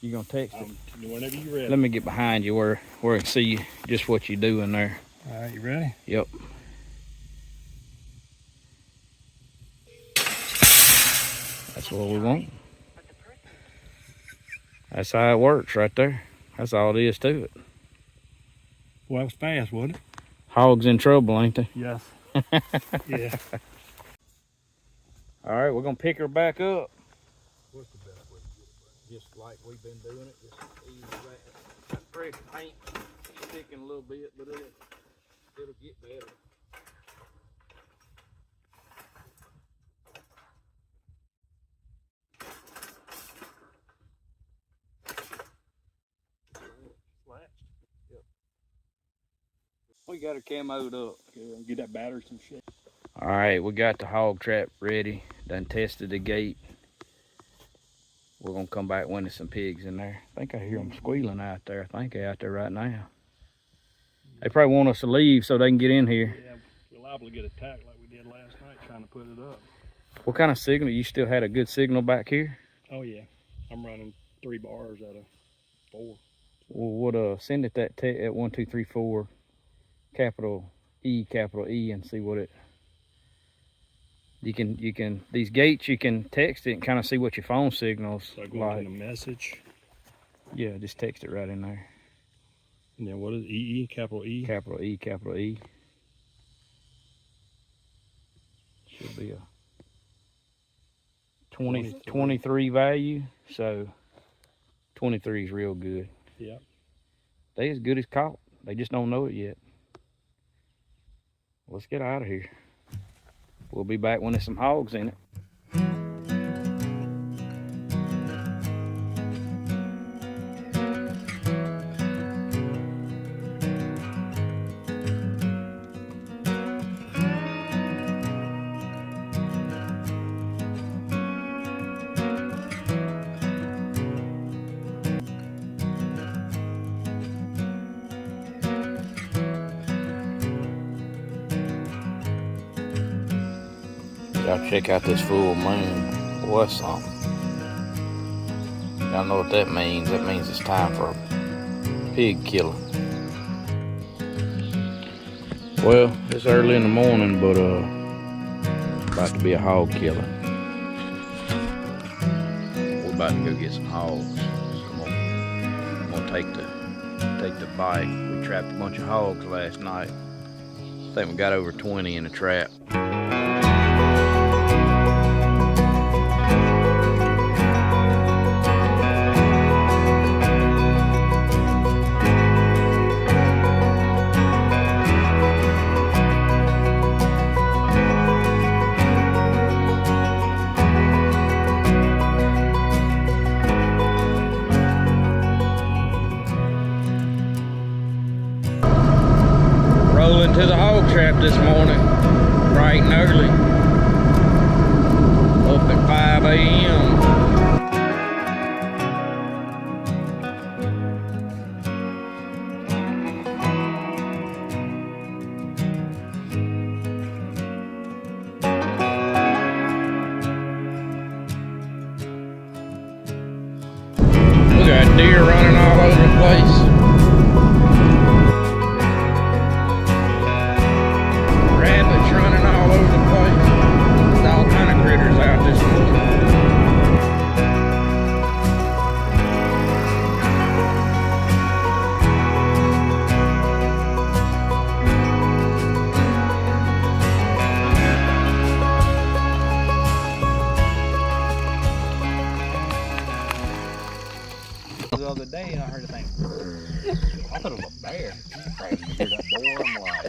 You gonna text him? Whenever you're ready. Let me get behind you where I can see just what you're doing there. All right, you ready? Yep. That's what we want. That's how it works right there. That's all it is to it. Well, that was fast, wasn't it? Hogs in trouble, ain't they? Yes. Yeah. All right, we're gonna pick her back up. What's the best way to get it? Just like we've been doing it, just ease that fresh paint sticking a little bit, but it'll get better. Yep. We got her camoed up. Get that battery some shit. All right, we got the hog trap ready. Done tested the gate. We're gonna come back when there's some pigs in there. I think I hear them squealing out there. I think they're out there right now. They probably want us to leave so they can get in here. Yeah, we're liable to get attacked like we did last night trying to put it up. What kind of signal? You still had a good signal back here? Oh yeah, I'm running 3 bars out of 4. Well, what send it that at 1 2 3 4 capital E and see what it. You can these gates you can text it and kind of see what your phone signals So I go like. into the message. Yeah, just text it right in there. And then what is EE, capital E? Capital E, capital E. Should be a 23 value. So 23 is real good. Yep. They as good as caught. They just don't know it yet. Let's get out of here. We'll be back when there's some hogs in it. Y'all check out this full moon. Boy, that's something. Y'all know what that means. That means it's time for a pig killing. Well, it's early in the morning, but about to be a hog killing. We're about to go get some hogs. So I'm gonna take the bite. We trapped a bunch of hogs last night. I think we got over 20 in the trap. Rolling to the hog trap this morning, bright and early, up at 5 a.m. We got deer running all over the place. Running all over the place. There's all kind of critters out this morning. The other day, I heard a thing. I thought it was a bear. That boar, I'm like,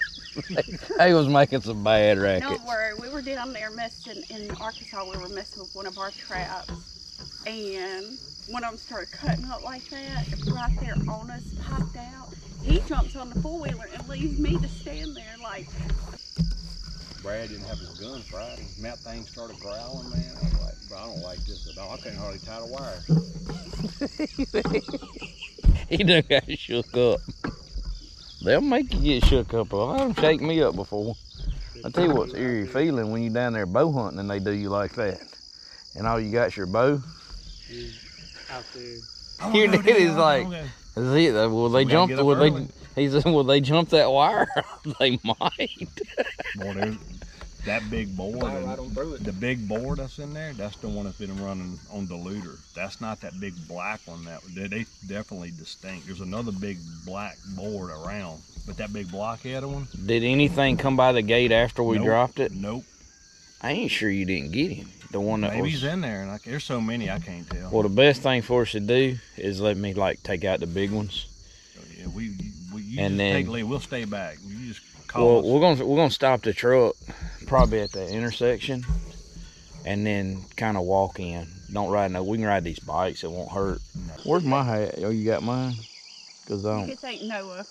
They was making some bad racket. Don't worry, we were down there messing in Arkansas. We were messing with one of our traps, and one of them started cutting up like that. Right there on us, popped out. He jumps on the 4-wheeler and leaves me to stand there like. Brad didn't have his gun Friday. That thing started growling, man. I was like, bro, I don't like this at all. I couldn't hardly tie the wire. He done got shook up. They'll make you get shook up. I've had them shake me up before. I tell you what's eerie feeling when you down there bow hunting and they do you like that. And all you got's your bow. Out there. Your daddy's like, is it? Will they jump? Will they? He said, will they jump that wire? They might. boy, That big boar, Fly right on through it. the big boar that's in there, that's the one that's been running on diluter. That's not that big black one. They definitely distinct. There's another big black boar around, but that big blockhead one. Did anything come by the gate after we Nope, dropped it? Nope. I ain't sure you didn't get him. The one that Maybe was. he's in there, and there's so many I can't tell. Well, the best thing for us to do is let me like take out the big ones. Yeah, you and just then take lead. We'll stay back. You just call us. We're gonna stop the truck probably at the intersection, and then kind of walk in. Don't ride no. We can ride these bikes. It won't hurt. Where's my hat? Oh, you got mine? Cause I don't. You could take Noah.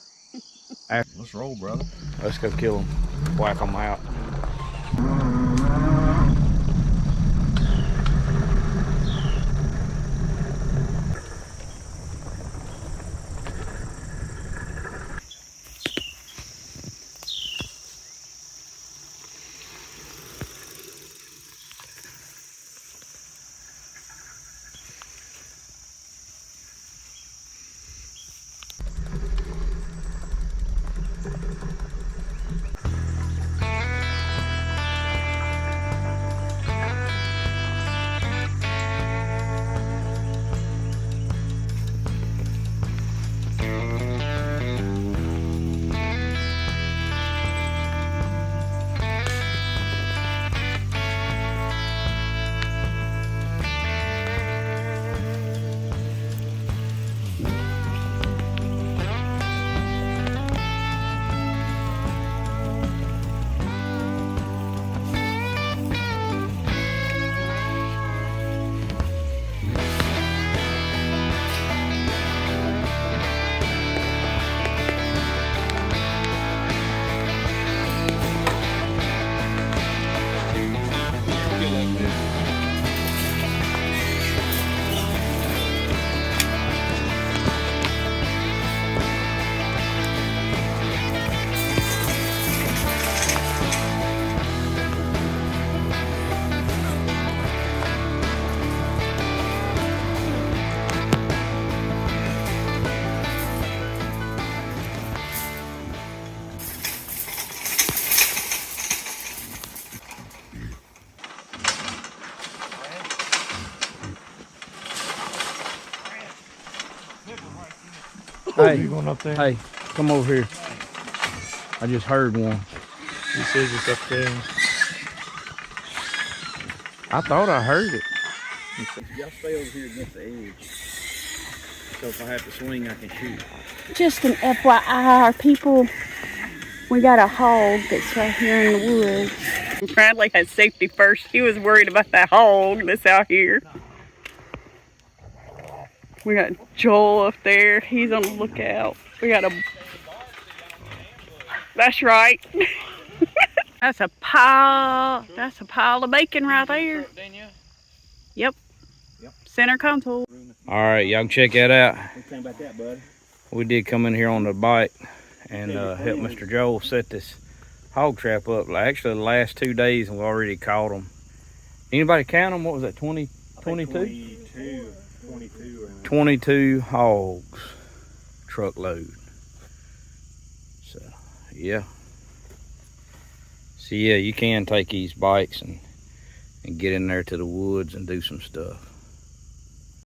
Let's roll, brother. Let's go kill them. Whack them out. Hey, You going up there? hey, come over here. I just heard one. He says it's up there. I thought I heard it. Y'all stay over here against the edge. So if I have to swing, I can shoot. Just an FYI, our people, we got a hog that's right here in the woods. Bradley had safety first. He was worried about that hog that's out here. We got Joel up there. He's on the lookout. We got a... That's right. That's a pile of bacon right there. Yep. Center console. All right, y'all can check that out. Think about that, bud. We did come in here on the bike and help Mr. Joel set this hog trap up. Actually, the last 2 days, and we already caught them. Anybody count them? What was that, 22? 22 hogs, truckload. So, yeah. So, yeah, you can take these bikes and get in there to the woods and do some stuff.